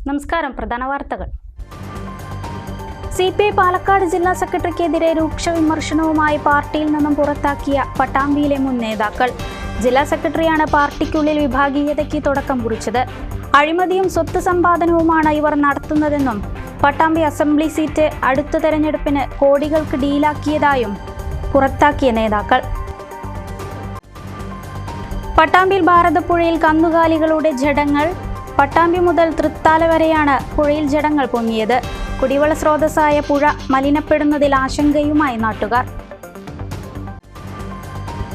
നമസ്കാരം. പ്രധാന വാർത്തകൾ. CPI പാലക്കാട് ജില്ലാ സെക്രട്ടറിക്കെതിരെ രൂക്ഷ വിമർശനവുമായി പാർട്ടിയിൽ നിന്നും പുറത്താക്കിയ പട്ടാമ്പിയിലെ മുൻ നേതാക്കൾ. ജില്ലാ സെക്രട്ടറിയാണ് പാർട്ടിക്കുള്ളിൽ വിഭാഗീയതയ്ക്ക് തുടക്കം കുറിച്ചത്. അഴിമതിയും സ്വത്ത് സമ്പാദനവുമാണ് ഇവർ നടത്തുന്നതെന്നും പട്ടാമ്പി അസംബ്ലി സീറ്റ് അടുത്ത തെരഞ്ഞെടുപ്പിന് കോടികൾക്ക് ഡീലാക്കിയതായും പുറത്താക്കിയ നേതാക്കൾ. പട്ടാമ്പിയിൽ ഭാരതപ്പുഴയിൽ കന്നുകാലികളുടെ ജഡങ്ങൾ. പട്ടാമ്പി മുതൽ തൃത്താല വരെയാണ് പുഴയിൽ ജഡങ്ങൾ പൊങ്ങിയത്. കുടിവെള്ള സ്രോതസ്സായ പുഴ മലിനപ്പെടുന്നതിൽ ആശങ്കയുമായി നാട്ടുകാർ.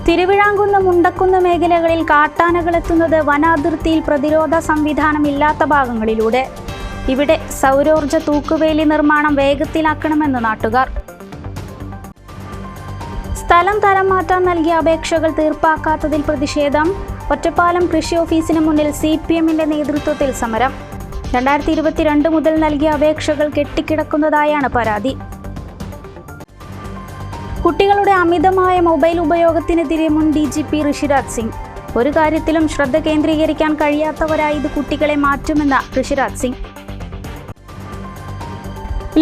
തിരുവിഴാംകുന്ന് മുണ്ടക്കുന്ന് മേഖലകളിൽ കാട്ടാനകൾ എത്തുന്നത് വനാതിർത്തിയിൽ പ്രതിരോധ സംവിധാനം ഇല്ലാത്ത ഭാഗങ്ങളിലൂടെ. ഇവിടെ സൗരോർജ തൂക്കുവേലി നിർമ്മാണം വേഗത്തിലാക്കണമെന്ന് നാട്ടുകാർ. സ്ഥലം തരം മാറ്റാൻ നൽകിയ അപേക്ഷകൾ തീർപ്പാക്കാത്തതിൽ പ്രതിഷേധം. ഒറ്റപ്പാലം കൃഷി ഓഫീസിന് മുന്നിൽ CPMന്റെ നേതൃത്വത്തിൽ സമരം. 2022 മുതൽ നൽകിയ അപേക്ഷകൾ കെട്ടിക്കിടക്കുന്നതായാണ് പരാതി. കുട്ടികളുടെ അമിതമായ മൊബൈൽ ഉപയോഗത്തിനെതിരെ മുൻ DGP ഋഷിരാജ് സിംഗ്. ഒരു കാര്യത്തിലും ശ്രദ്ധ കേന്ദ്രീകരിക്കാൻ കഴിയാത്തവരായി ഇത് കുട്ടികളെ മാറ്റുമെന്ന് ഋഷിരാജ് സിംഗ്.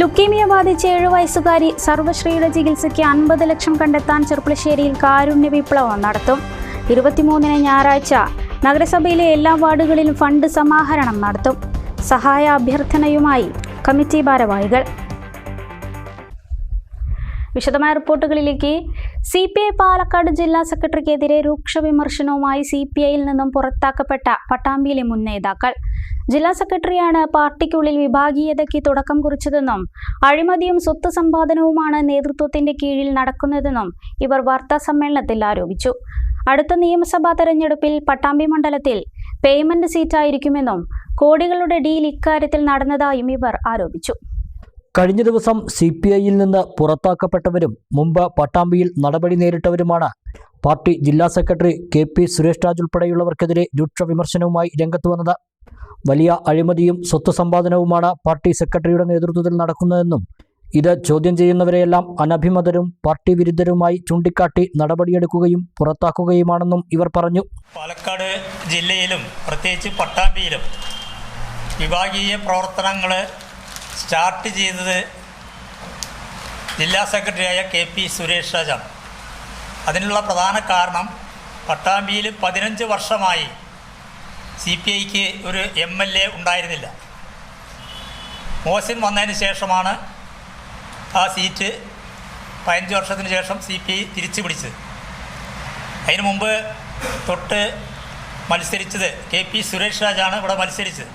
ലുക്കീമിയ ബാധിച്ച 7 വയസ്സുകാരി സർവശ്രീയുടെ ചികിത്സയ്ക്ക് 50 ലക്ഷം കണ്ടെത്താൻ ചെർപ്പളശ്ശേരിയിൽ കാരുണ്യ വിപ്ലവം നടത്തും. 23-ന് ഞായറാഴ്ച നഗരസഭയിലെ എല്ലാ വാർഡുകളിലും ഫണ്ട് സമാഹരണം നടത്തും. സഹായ അഭ്യർത്ഥനയുമായി കമ്മിറ്റി ഭാരവാഹികൾ. വിശദമായ റിപ്പോർട്ടുകളിലേക്ക്. CPI പാലക്കാട് ജില്ലാ സെക്രട്ടറിക്കെതിരെ രൂക്ഷ വിമർശനവുമായി CPIയിൽ നിന്നും പുറത്താക്കപ്പെട്ട പട്ടാമ്പിയിലെ മുൻ നേതാക്കൾ. ജില്ലാ സെക്രട്ടറിയാണ് പാർട്ടിക്കുള്ളിൽ വിഭാഗീയതയ്ക്ക് തുടക്കം കുറിച്ചതെന്നും അഴിമതിയും സ്വത്ത് സമ്പാദനവുമാണ് നേതൃത്വത്തിന്റെ കീഴിൽ നടക്കുന്നതെന്നും ഇവർ വാർത്താ സമ്മേളനത്തിൽ ആരോപിച്ചു. അടുത്ത നിയമസഭാ തെരഞ്ഞെടുപ്പിൽ പട്ടാമ്പി മണ്ഡലത്തിൽ പേയ്മെന്റ് സീറ്റായിരിക്കുമെന്നും കോടികളുടെ ഡീൽ ഇക്കാര്യത്തിൽ നടന്നതായും ഇവർ ആരോപിച്ചു. കഴിഞ്ഞ ദിവസം CPIയിൽ നിന്ന് പുറത്താക്കപ്പെട്ടവരും മുമ്പ് പട്ടാമ്പിയിൽ നടപടി നേരിട്ടവരുമാണ് പാർട്ടി ജില്ലാ സെക്രട്ടറി KP സുരേഷ് രാജ് ഉൾപ്പെടെയുള്ളവർക്കെതിരെ രൂക്ഷ വിമർശനവുമായി രംഗത്ത് വന്നത്. വലിയ അഴിമതിയും സ്വത്ത് സമ്പാദനവുമാണ് പാർട്ടി സെക്രട്ടറിയുടെ നേതൃത്വത്തിൽ നടക്കുന്നതെന്നും ഇത് ചോദ്യം ചെയ്യുന്നവരെയെല്ലാം അനഭിമതരും പാർട്ടി വിരുദ്ധരുമായി ചൂണ്ടിക്കാട്ടി നടപടിയെടുക്കുകയും പുറത്താക്കുകയുമാണെന്നും ഇവർ പറഞ്ഞു. പാലക്കാട് ജില്ലയിലും പ്രത്യേകിച്ച് പട്ടാമ്പിയിലും വിഭാഗീയ പ്രവർത്തനങ്ങൾ സ്റ്റാർട്ട് ചെയ്തത് ജില്ലാ സെക്രട്ടറിയായ KP സുരേഷ് രാജാണ്. അതിനുള്ള പ്രധാന കാരണം പട്ടാമ്പിയിൽ 15 വർഷമായി CPIക്ക് ഒരു MLA ഉണ്ടായിരുന്നില്ല. മോസിൻ വന്നതിന് ശേഷമാണ് ആ സീറ്റ് 15 വർഷത്തിന് ശേഷം CPI തിരിച്ചു പിടിച്ചത്. അതിനു മുമ്പ് തൊട്ട് മത്സരിച്ചത് KP സുരേഷ് രാജാണ് ഇവിടെ മത്സരിച്ചത്.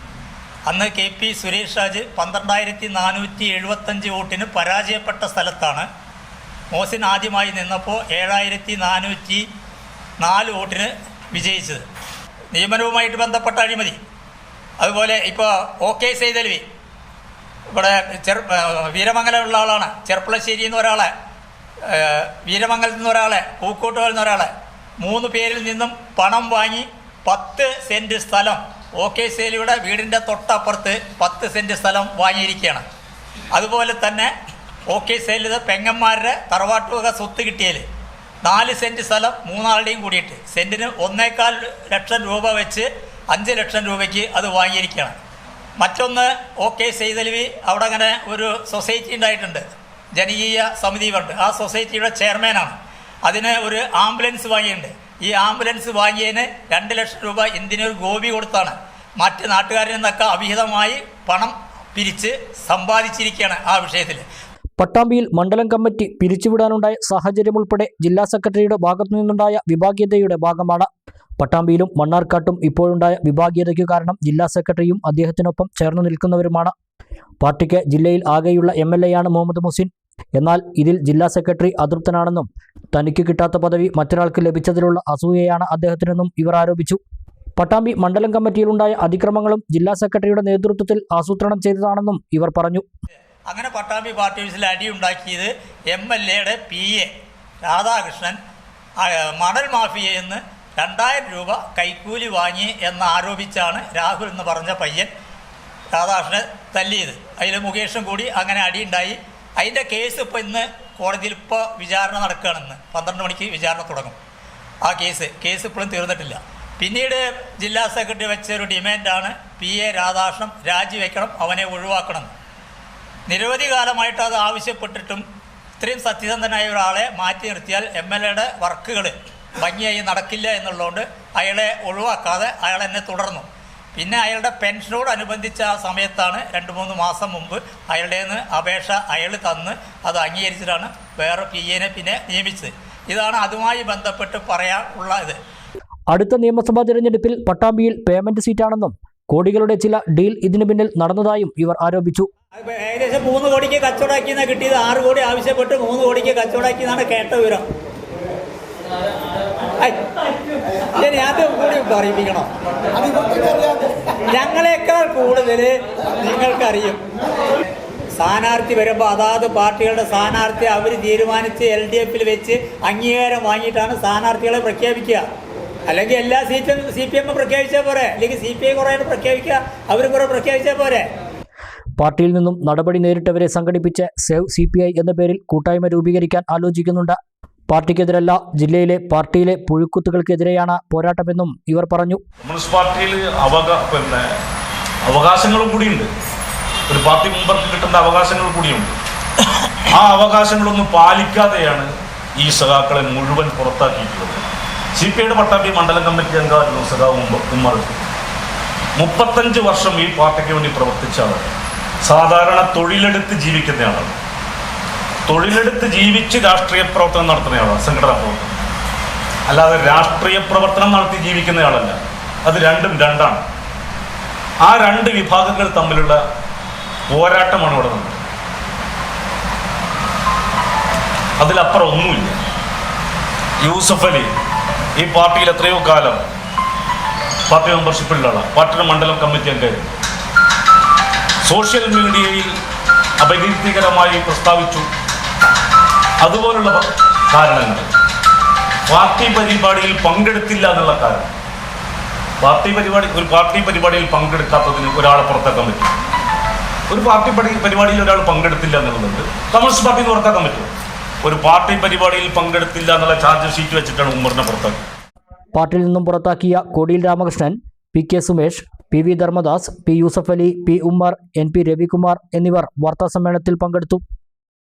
അന്ന് KP സുരേഷ് രാജ് 12,475 വോട്ടിന് പരാജയപ്പെട്ട സ്ഥലത്താണ് മോസിൻ ആദ്യമായി നിന്നപ്പോൾ 7,404 വോട്ടിന് വിജയിച്ചത്. നിയമനവുമായിട്ട് ബന്ധപ്പെട്ട അഴിമതി, അതുപോലെ ഇപ്പോൾ OK സൈതലവി ഇവിടെ വീരമംഗലമുള്ള ആളാണ്. ചെർപ്പളശ്ശേരിയിൽ നിന്ന് ഒരാളെ, വീരമംഗലത്തിൽ നിന്ന് ഒരാളെ, പൂക്കോട്ടുകളിൽ നിന്ന് ഒരാളെ, 3 പേരിൽ നിന്നും പണം വാങ്ങി 10 സെൻറ്റ് സ്ഥലം OK സൈതലവിയുടെ വീടിൻ്റെ തൊട്ടപ്പുറത്ത് 10 സെൻറ്റ് സ്ഥലം വാങ്ങിയിരിക്കുകയാണ്. അതുപോലെ തന്നെ OK സൈതലവിയുടെ പെങ്ങന്മാരുടെ തറവാട്ടുവക സ്വത്ത് കിട്ടിയാൽ 4 സെൻറ്റ് സ്ഥലം 3 ആളുടെയും കൂടിയിട്ട് സെൻറ്റിന് 1.25 ലക്ഷം രൂപ വെച്ച് 5 ലക്ഷം രൂപയ്ക്ക് അത് വാങ്ങിയിരിക്കുകയാണ്. മറ്റൊന്ന് OK സൈതലവി അവിടെ അങ്ങനെ ഒരു സൊസൈറ്റി ഉണ്ടായിട്ടുണ്ട്, ജനകീയ സമിതി പറഞ്ഞിട്ട്. ആ സൊസൈറ്റിയുടെ ചെയർമാനാണ്. അതിന് ഒരു ആംബുലൻസ് വാങ്ങിയിട്ടുണ്ട്. ഈ ആംബുലൻസ് വാങ്ങിയതിന് 2 ലക്ഷം രൂപ എന്തിനൊരു ഗോപി കൊടുത്താണ്. മറ്റ് നാട്ടുകാരിൽ നിന്നൊക്കെ അവിഹിതമായി പണം പിരിച്ച് സമ്പാദിച്ചിരിക്കുകയാണ് ആ വിഷയത്തിൽ. പട്ടാമ്പിയിൽ മണ്ഡലം കമ്മിറ്റി പിരിച്ചുവിടാനുണ്ടായ സാഹചര്യം ഉൾപ്പെടെ ജില്ലാ സെക്രട്ടറിയുടെ ഭാഗത്തു നിന്നുണ്ടായ വിഭാഗീയതയുടെ ഭാഗമാണ്. പട്ടാമ്പിയിലും മണ്ണാർക്കാട്ടും ഇപ്പോഴുണ്ടായ വിഭാഗീയതയ്ക്കു കാരണം ജില്ലാ സെക്രട്ടറിയും അദ്ദേഹത്തിനൊപ്പം ചേർന്ന് നിൽക്കുന്നവരുമാണ്. പാർട്ടിക്ക് ജില്ലയിൽ ആകെയുള്ള MLAയാണ് മുഹമ്മദ് മുഹസിൻ. എന്നാൽ ഇതിൽ ജില്ലാ സെക്രട്ടറി അതൃപ്തനാണെന്നും തനിക്ക് കിട്ടാത്ത പദവി മറ്റൊരാൾക്ക് ലഭിച്ചതിലുള്ള അസൂയയാണ് അദ്ദേഹത്തിനെന്നും ഇവർ ആരോപിച്ചു. പട്ടാമ്പി മണ്ഡലം കമ്മിറ്റിയിലുണ്ടായ അതിക്രമങ്ങളും ജില്ലാ സെക്രട്ടറിയുടെ നേതൃത്വത്തിൽ ആസൂത്രണം ചെയ്തതാണെന്നും ഇവർ പറഞ്ഞു. അങ്ങനെ പട്ടാമ്പി പാർട്ടി ഓഫീസിൽ അടിയുണ്ടാക്കിയത് MLAയുടെ PA രാധാകൃഷ്ണൻ മണൽ മാഫിയയിൽ നിന്ന് 2000 രൂപ കൈക്കൂലി വാങ്ങി എന്നാരോപിച്ചാണ് രാഹുൽ എന്ന് പറഞ്ഞ പയ്യൻ രാധാകൃഷ്ണനെ തല്ലിയത്. അതിൽ മുകേഷും കൂടി അങ്ങനെ അടിയുണ്ടായി. അതിൻ്റെ കേസ് ഇപ്പോൾ ഇന്ന് കോടതിയിൽ വിചാരണ നടക്കുകയാണെന്ന്. 12 മണിക്ക് വിചാരണ തുടങ്ങും. ആ കേസ് ഇപ്പോഴും തീർന്നിട്ടില്ല. പിന്നീട് ജില്ലാ സെക്രട്ടറി വെച്ചൊരു ഡിമാൻഡാണ് PA രാധാകൃഷ്ണൻ രാജിവെക്കണം, അവനെ ഒഴിവാക്കണം. നിരവധി കാലമായിട്ട് അത് ആവശ്യപ്പെട്ടിട്ടും ഇത്രയും സത്യസന്ധനായ ഒരാളെ മാറ്റി നിർത്തിയാൽ MLAയുടെ വർക്കുകൾ ഭംഗിയായി നടക്കില്ല എന്നുള്ളതുകൊണ്ട് അയാളെ ഒഴിവാക്കാതെ അയാൾ എന്നെ തുടർന്നു. പിന്നെ അയാളുടെ പെൻഷനോടനുബന്ധിച്ച ആ സമയത്താണ് 2-3 മാസം മുമ്പ് അയാളുടെ നിന്ന് അപേക്ഷ അയാൾ തന്ന് അത് അംഗീകരിച്ചിട്ടാണ് വേറെ PAനെ പിന്നെ നിയമിച്ചത്. ഇതാണ് അതുമായി ബന്ധപ്പെട്ട് പറയാനുള്ള ഇത്. അടുത്ത നിയമസഭാ തിരഞ്ഞെടുപ്പിൽ പട്ടാമ്പിയിൽ പേയ്മെന്റ് സീറ്റാണെന്നും കോടികളുടെ ചില ഡീൽ ഇതിനു പിന്നിൽ നടന്നതായും ഇവർ ആരോപിച്ചു. ഏകദേശം 3 കോടിക്ക് കച്ചവടമാക്കിയെന്നാണ് കിട്ടിയത്. 6 കോടി ആവശ്യപ്പെട്ട് 3 കോടിക്ക് കച്ചവടമാക്കിയെന്നാണ് കേട്ട വിവരം. അത് കൂടി പറയിപ്പിക്കണം. ഞങ്ങളെക്കാൾ കൂടുതൽ നിങ്ങൾക്കറിയും. സ്ഥാനാർത്ഥി വരുമ്പോൾ അതാത് പാർട്ടികളുടെ സ്ഥാനാർത്ഥി അവർ തീരുമാനിച്ച് LDFൽ വെച്ച് അംഗീകാരം വാങ്ങിയിട്ടാണ് സ്ഥാനാർത്ഥികളെ പ്രഖ്യാപിക്കുക. അല്ലെങ്കിൽ എല്ലാ സീറ്റും CPM പ്രഖ്യാപിച്ചാൽ പോരെ, അല്ലെങ്കിൽ CPI കുറേ പ്രഖ്യാപിക്കുക, അവർ കുറേ പ്രഖ്യാപിച്ചാൽ പോരെ. പാർട്ടിയിൽ നിന്നും നടപടി നേരിട്ടവരെ സംഘടിപ്പിച്ച് സേവ് CPI എന്ന പേരിൽ കൂട്ടായ്മ രൂപീകരിക്കാൻ ആലോചിക്കുന്നുണ്ട്. പാർട്ടിക്കെതിരല്ല, ജില്ലയിലെ പാർട്ടിയിലെ പുഴുക്കുത്തുകൾക്കെതിരെയാണ് പോരാട്ടമെന്നും ഇവർ പറഞ്ഞു. കമ്മ്യൂണിസ്റ്റ് പാർട്ടിയിൽ അവകാശങ്ങളും കൂടിയുണ്ട്. ഒരു പാർട്ടി മെമ്പർക്ക് കിട്ടേണ്ട അവകാശങ്ങൾ കൂടിയുണ്ട്. ആ അവകാശങ്ങളൊന്നും പാലിക്കാതെയാണ് ഈ സഖാക്കളെ മുഴുവൻ പുറത്താക്കിയിട്ടുള്ളത്. CPIയുടെ പട്ടാമ്പി മണ്ഡലം കമ്മിറ്റി അംഗമായിരുന്നു സഖാവ് ഉമ്മർ. 35 വർഷം ഈ പാർട്ടിക്ക് വേണ്ടി പ്രവർത്തിച്ച ആളാണ്. സാധാരണ തൊഴിലെടുത്ത് ജീവിക്കുന്ന ആളാണ്. തൊഴിലെടുത്ത് ജീവിച്ച് രാഷ്ട്രീയ പ്രവർത്തനം നടത്തുന്നയാളാണ്, സംഘടനാ പ്രവർത്തനം. അല്ലാതെ രാഷ്ട്രീയ പ്രവർത്തനം നടത്തി ജീവിക്കുന്നയാളല്ല. അത് രണ്ടാണ്. ആ 2 വിഭാഗങ്ങൾ തമ്മിലുള്ള പോരാട്ടമാണ് ഇവിടെ നടന്നത്. അതിലപ്പുറം ഒന്നുമില്ല. യൂസഫ് അലി ഈ പാർട്ടിയിൽ എത്രയോ കാലം പാർട്ടി മെമ്പർഷിപ്പിലുള്ള ആളാണ്. പാർട്ടിയുടെ മണ്ഡലം കമ്മിറ്റി അംഗമായിരുന്നു. സോഷ്യൽ മീഡിയയിൽ അപകീർത്തികരമായി പ്രസ്താവിച്ചു. അതുപോലുള്ള കാരണങ്ങൾ. പാർട്ടി പരിപാടിയിൽ പങ്കെടുത്തില്ല എന്നുള്ള കാരണം. ഒരു പാർട്ടി പരിപാടിയിൽ പങ്കെടുക്കാത്തതിന് ഒരാളെ പുറത്താക്കാൻ പറ്റും. ഒരു പാർട്ടി പരിപാടിയിൽ ഒരാൾ പങ്കെടുത്തില്ല എന്നുള്ളതുണ്ട്. കമ്മ്യൂണിസ്റ്റ് പാർട്ടിയിൽ നിന്ന് പുറത്താക്കാൻ പറ്റും. ഒരു പാർട്ടി പരിപാടിയിൽ പങ്കെടുത്തില്ല എന്നുള്ള ചാർജ് ഷീറ്റ് വെച്ചിട്ടാണ് ഉമ്മറിനെ പുറത്താക്കിയത്. പാർട്ടിയിൽ നിന്നും പുറത്താക്കിയ കോടിയിൽ Ramakrishnan, PK Sumesh, PV Dharmadas, P Yusuf Ali, P Ummer, NP Ravikumar എന്നിവർ വാർത്താസമ്മേളനത്തിൽ പങ്കെടുത്തു.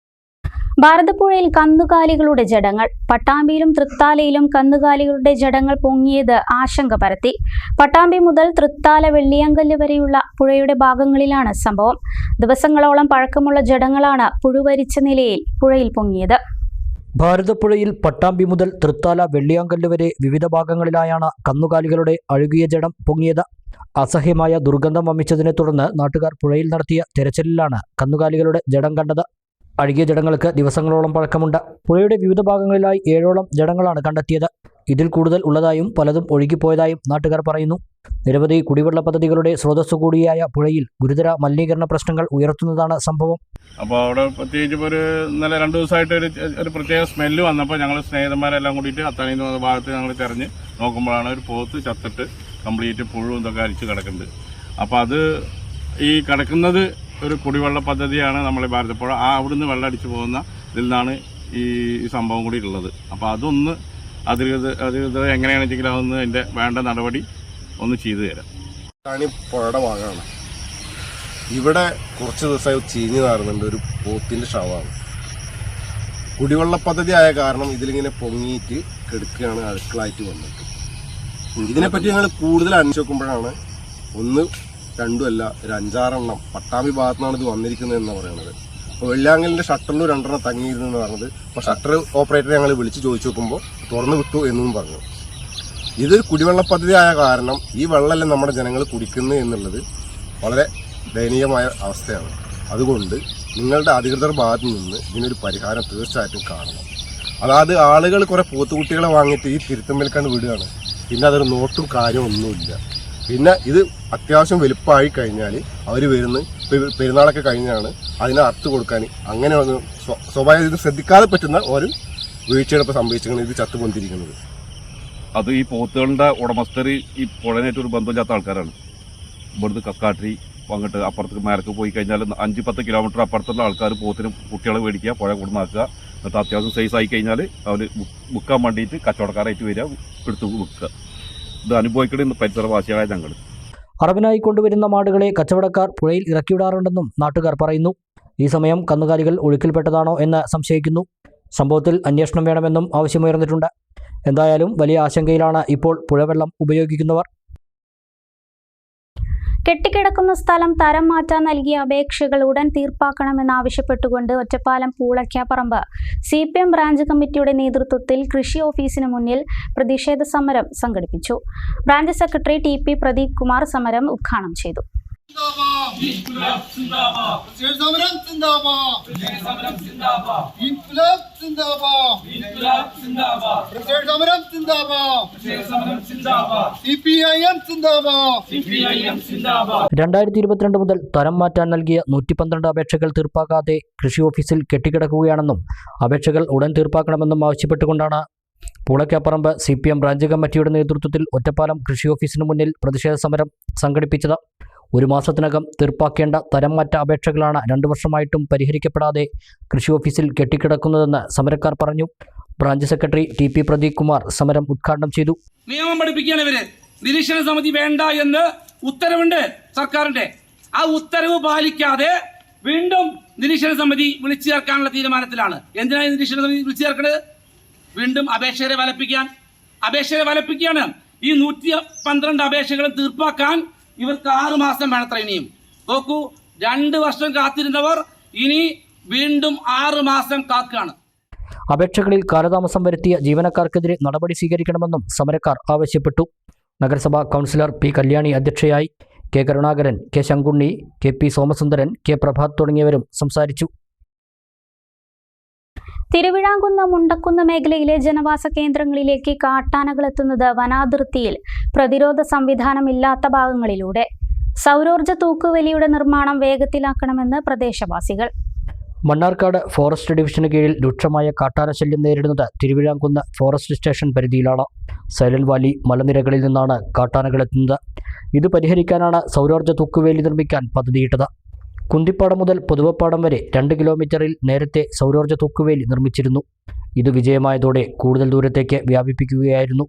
ഭാരതപ്പുഴയിൽ കന്നുകാലികളുടെ ജഡങ്ങൾ. പട്ടാമ്പിയിലും തൃത്താലയിലും കന്നുകാലികളുടെ ജഡങ്ങൾ പൊങ്ങിയത് ആശങ്ക പരത്തി. പട്ടാമ്പി മുതൽ തൃത്താല വെള്ളിയാങ്കല്ല് വരെയുള്ള പുഴയുടെ ഭാഗങ്ങളിലാണ് സംഭവം. ദിവസങ്ങളോളം പഴക്കമുള്ള ജഡങ്ങളാണ് പുഴുവരിച്ച നിലയിൽ പുഴയിൽ പൊങ്ങിയത്. ഭാരതപ്പുഴയിൽ പട്ടാമ്പി മുതൽ തൃത്താല വെള്ളിയാങ്കല്ല് വരെ വിവിധ ഭാഗങ്ങളിലായാണ് കന്നുകാലികളുടെ അഴുകിയ ജഡം പൊങ്ങിയത്. അസഹ്യമായ ദുർഗന്ധം വമിച്ചതിനെ തുടർന്ന് നാട്ടുകാർ പുഴയിൽ നടത്തിയ തെരച്ചിലിലാണ് കന്നുകാലികളുടെ ജഡം കണ്ടത്. അഴുകിയ ജഡങ്ങൾക്ക് ദിവസങ്ങളോളം പഴക്കമുണ്ട്. പുഴയുടെ വിവിധ ഭാഗങ്ങളിലായി 7ഓളം ജഡങ്ങളാണ് കണ്ടെത്തിയത്. ഇതിൽ കൂടുതൽ ഉള്ളതായും പലതും ഒഴുകിപ്പോയതായും നാട്ടുകാർ പറയുന്നു. നിരവധി കുടിവെള്ള പദ്ധതികളുടെ സ്രോതസ്സു കൂടിയായ പുഴയിൽ ഗുരുതര മലിനീകരണ പ്രശ്നങ്ങൾ ഉയർത്തുന്നതാണ് സംഭവം. അപ്പോൾ അവിടെ പ്രത്യേകിച്ച് ഇപ്പോൾ ഇന്നലെ 2 ദിവസമായിട്ട് ഒരു പ്രത്യേക സ്മെല്ല് വന്നപ്പോൾ ഞങ്ങൾ സ്നേഹിതന്മാരെല്ലാം കൂടിയിട്ട് അത്താണി ഭാഗത്ത് ഞങ്ങൾ തിരഞ്ഞ് നോക്കുമ്പോഴാണ് ഒരു പോത്ത് ചത്തിട്ട് കംപ്ലീറ്റ് പുഴു ഇതൊക്കെ അരിച്ച് കിടക്കുന്നുണ്ട്. അപ്പോൾ അത് ഈ കിടക്കുന്നത് ഒരു കുടിവെള്ള പദ്ധതിയാണ് നമ്മളെ ഭാരതപ്പുഴ. അവിടുന്ന് വെള്ളം അടിച്ചു പോകുന്ന ഇതിൽ നിന്നാണ് ഈ സംഭവം കൂടി ഉള്ളത്. അപ്പോൾ അതൊന്ന് അധികൃതർ എങ്ങനെയാണെന്ന് വെച്ചെങ്കിൽ അതൊന്ന് അതിൻ്റെ വേണ്ട നടപടി ഒന്ന് ചെയ്തു തരാം. പുഴയുടെ ഭാഗമാണ്. ഇവിടെ കുറച്ച് ദിവസമായി ചീഞ്ഞു നാറുന്നുണ്ട്. ഒരു പോത്തിൻ്റെ ശവമാണ്. കുടിവെള്ള പദ്ധതി ആയ കാരണം ഇതിലിങ്ങനെ പൊങ്ങിയിട്ട് കെടുക്കുകയാണ്, അഴുക്കളായിട്ട് വന്നിട്ട്. ഇതിനെപ്പറ്റി ഞങ്ങൾ കൂടുതൽ അന്വേഷിക്കുമ്പോഴാണ് 1, 2 അല്ല ഒരു 5-6 എണ്ണം പട്ടാമ്പി ഭാഗത്തുനിന്നാണ് ഇത് വന്നിരിക്കുന്നത് എന്ന് പറയുന്നത്. അപ്പോൾ വെള്ളിയാങ്കലിൻ്റെ ഷട്ടറിൽ 2 എണ്ണം തങ്ങിയിരുന്നു എന്ന് പറഞ്ഞത്. അപ്പോൾ ഷട്ടർ ഓപ്പറേറ്ററെ ഞങ്ങൾ വിളിച്ച് ചോദിച്ചു നോക്കുമ്പോൾ തുറന്നു വിട്ടു എന്നും പറഞ്ഞു. ഇത് കുടിവെള്ള പദ്ധതി ആയ കാരണം ഈ വെള്ളമെല്ലാം നമ്മുടെ ജനങ്ങൾ കുടിക്കുന്നു എന്നുള്ളത് വളരെ ദയനീയമായ അവസ്ഥയാണ്. അതുകൊണ്ട് നിങ്ങളുടെ അധികൃതർ ഭാഗത്തു നിന്ന് ഇതിനൊരു പരിഹാരം തീർച്ചയായിട്ടും കാണണം. അതായത് ആളുകൾ കുറേ പോത്തുകുട്ടികളെ വാങ്ങിയിട്ട് ഈ തിരുത്തമ്പലക്കാണ്ട് വിടുകയാണ്. പിന്നെ അതൊരു നോട്ടും കാര്യവും ഒന്നുമില്ല. പിന്നെ ഇത് അത്യാവശ്യം വലുപ്പമായി കഴിഞ്ഞാൽ അവർ വരുന്ന പെരുന്നാളൊക്കെ കഴിഞ്ഞാണ് അതിനെ അറുത്ത് കൊടുക്കാൻ. അങ്ങനെ ഒന്ന് സ്വാഭാവിക ഇത് ശ്രദ്ധിക്കാതെ പറ്റുന്ന ഒരു വീഴ്ചയാണ് സംഭവിച്ചിരിക്കുന്നത്. ഇത് ചത്തുപൊന്തിരിക്കുന്നത്. അത് ഈ പോത്തുകളുടെ ഉടമസ്ഥർ ഈ പുഴനായിട്ട് ഒരു ബന്ധമില്ലാത്ത ആൾക്കാരാണ്. ഇവിടുന്ന് കക്കാട്ടി അങ്ങോട്ട് അപ്പുറത്തേക്ക് മേലക്ക് പോയി കഴിഞ്ഞാൽ 5-10 കിലോമീറ്റർ അപ്പുറത്തുള്ള ആൾക്കാർ പോത്തിന് കുട്ടികളെ മേടിക്കുക, പുഴ കൊടുന്നാക്കുക. എന്നിട്ട് അത്യാവശ്യം സൈസ് ആയി കഴിഞ്ഞാൽ അവർ വിൽക്കാൻ വേണ്ടിയിട്ട് കച്ചവടക്കാരായിട്ട് വരിക, എടുത്ത് വിൽക്കുക. ഇത് അനുഭവിക്കേണ്ട പരിസരവാസികളായ ഞങ്ങൾ. അറവിനായി കൊണ്ടുവരുന്ന മാടുകളെ കച്ചവടക്കാർ പുഴയിൽ ഇറക്കിവിടാറുണ്ടെന്നും നാട്ടുകാർ പറയുന്നു. ഈ സമയം കന്നുകാലികൾ ഒഴുക്കിൽപ്പെട്ടതാണോ എന്ന് സംശയിക്കുന്നു. സംഭവത്തിൽ അന്വേഷണം വേണമെന്നും ആവശ്യമുയർന്നിട്ടുണ്ട്. എന്തായാലും വലിയ ആശങ്കയിലാണ് ഇപ്പോൾ പുഴവെള്ളം ഉപയോഗിക്കുന്നവർ. കെട്ടിക്കിടക്കുന്ന സ്ഥലം തരം മാറ്റാൻ നൽകിയ അപേക്ഷകൾ ഉടൻ തീർപ്പാക്കണമെന്നാവശ്യപ്പെട്ടുകൊണ്ട് ഒറ്റപ്പാലം പൂളയ്ക്കാപ്പറമ്പ് CPM ബ്രാഞ്ച് കമ്മിറ്റിയുടെ നേതൃത്വത്തിൽ കൃഷി ഓഫീസിന് മുന്നിൽ പ്രതിഷേധ സമരം സംഘടിപ്പിച്ചു. Branch secretary TP Pradeep Kumar സമരം ഉദ്ഘാടനം ചെയ്തു. മുതൽ തരം മാറ്റാൻ നൽകിയ 112 അപേക്ഷകൾ തീർപ്പാക്കാതെ കൃഷി ഓഫീസിൽ കെട്ടിക്കിടക്കുകയാണെന്നും അപേക്ഷകൾ ഉടൻ തീർപ്പാക്കണമെന്നും ആവശ്യപ്പെട്ടുകൊണ്ടാണ് പൂളയ്ക്കാപ്പറമ്പ് CPM ബ്രാഞ്ച് കമ്മിറ്റിയുടെ നേതൃത്വത്തിൽ ഒറ്റപ്പാലം കൃഷി ഓഫീസിന് മുന്നിൽ പ്രതിഷേധ സമരം സംഘടിപ്പിച്ചത്. ഒരു മാസത്തിനകം തീർപ്പാക്കേണ്ട തരം മാറ്റ അപേക്ഷകളാണ് 2 വർഷമായിട്ടും പരിഹരിക്കപ്പെടാതെ കൃഷി ഓഫീസിൽ കെട്ടിക്കിടക്കുന്നതെന്ന് സമരക്കാർ പറഞ്ഞു. Branch secretary TP Pradeep Kumar സമരം ഉദ്ഘാടനം ചെയ്തു. നിയമം പഠിപ്പിക്കുകയാണ് ഇവര്. നിരീക്ഷണ സമിതി വേണ്ട എന്ന് ഉത്തരവുണ്ട് സർക്കാരിന്റെ. ആ ഉത്തരവ് പാലിക്കാതെ വീണ്ടും നിരീക്ഷണ സമിതി വിളിച്ചു ചേർക്കാനുള്ള തീരുമാനത്തിലാണ്. എന്തിനാണ് നിരീക്ഷണ സമിതി വിളിച്ചു ചേർക്കുന്നത്? വീണ്ടും അപേക്ഷകരെ വലപ്പിക്കുകയാണ്. ഈ 112 അപേക്ഷകളും തീർപ്പാക്കാൻ ഇവർക്ക് 6 മാസം വേണത്ര. ഇനിയും നോക്കൂ, 2 വർഷം കാത്തിരുന്നവർ ഇനി വീണ്ടും 6 മാസം കാക്കുകയാണ്. അപേക്ഷകളിൽ കാലതാമസം വരുത്തിയ ജീവനക്കാർക്കെതിരെ നടപടി സ്വീകരിക്കണമെന്നും സമരക്കാർ ആവശ്യപ്പെട്ടു. നഗരസഭാ കൗൺസിലർ P കല്യാണി അധ്യക്ഷയായി. K Karunakaran, K Sankunni, KP Somasundaran, K Prabhat തുടങ്ങിയവരും സംസാരിച്ചു. തിരുവിഴാംകുന്ന് മുണ്ടക്കുന്ന് മേഖലയിലെ ജനവാസ കേന്ദ്രങ്ങളിലേക്ക് കാട്ടാനകൾ എത്തുന്നത് വനാതിർത്തിയിൽ പ്രതിരോധ സംവിധാനമില്ലാത്ത ഭാഗങ്ങളിലൂടെ. സൗരോർജ്ജ തൂക്കുവേലിയുടെ നിർമ്മാണം വേഗത്തിലാക്കണമെന്ന് പ്രദേശവാസികൾ. മണ്ണാർക്കാട് ഫോറസ്റ്റ് ഡിവിഷന് കീഴിൽ രൂക്ഷമായ കാട്ടാനശല്യം നേരിടുന്നത് തിരുവിഴാംകുന്ന് ഫോറസ്റ്റ് സ്റ്റേഷൻ പരിധിയിലാണ്. സൈലന്റ് വാലി മലനിരകളിൽ നിന്നാണ് കാട്ടാനകൾ എത്തുന്നത്. ഇത് പരിഹരിക്കാനാണ് സൗരോർജ്ജ തൂക്കുവേലി നിർമ്മിക്കാൻ പദ്ധതിയിട്ടത്. കുന്തിപ്പാടം മുതൽ പൊതുവപ്പാടം വരെ 2 കിലോമീറ്ററിൽ നേരത്തെ സൗരോർജ്ജ തൂക്കുവേലി നിർമ്മിച്ചിരുന്നു. ഇത് വിജയമായതോടെ കൂടുതൽ ദൂരത്തേക്ക് വ്യാപിപ്പിക്കുകയായിരുന്നു.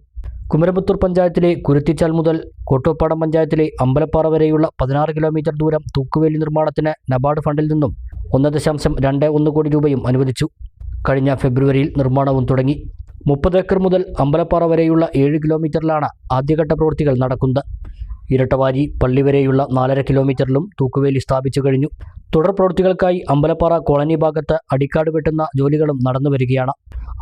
കുമരമ്പത്തൂർ പഞ്ചായത്തിലെ കുരുത്തിച്ചാൽ മുതൽ കോട്ടോപ്പാടം പഞ്ചായത്തിലെ അമ്പലപ്പാറ വരെയുള്ള 16 കിലോമീറ്റർ ദൂരം തൂക്കുവേലി നിർമ്മാണത്തിന് നബാർഡ് ഫണ്ടിൽ നിന്നും 1.21 കോടി രൂപയും അനുവദിച്ചു. കഴിഞ്ഞ ഫെബ്രുവരിയിൽ നിർമ്മാണവും തുടങ്ങി. 30 ഏക്കർ മുതൽ അമ്പലപ്പാറ വരെയുള്ള 7 കിലോമീറ്ററിലാണ് ആദ്യഘട്ട പ്രവൃത്തികൾ നടക്കുന്നത്. ഇരട്ടവാരി പള്ളി വരെയുള്ള 4.5 കിലോമീറ്ററിലും തൂക്കുവേലി സ്ഥാപിച്ചു കഴിഞ്ഞു. തുടർ പ്രവൃത്തികൾക്കായി അമ്പലപ്പാറ കോളനി ഭാഗത്ത് അടിക്കാട് വെട്ടുന്ന ജോലികളും നടന്നു വരികയാണ്.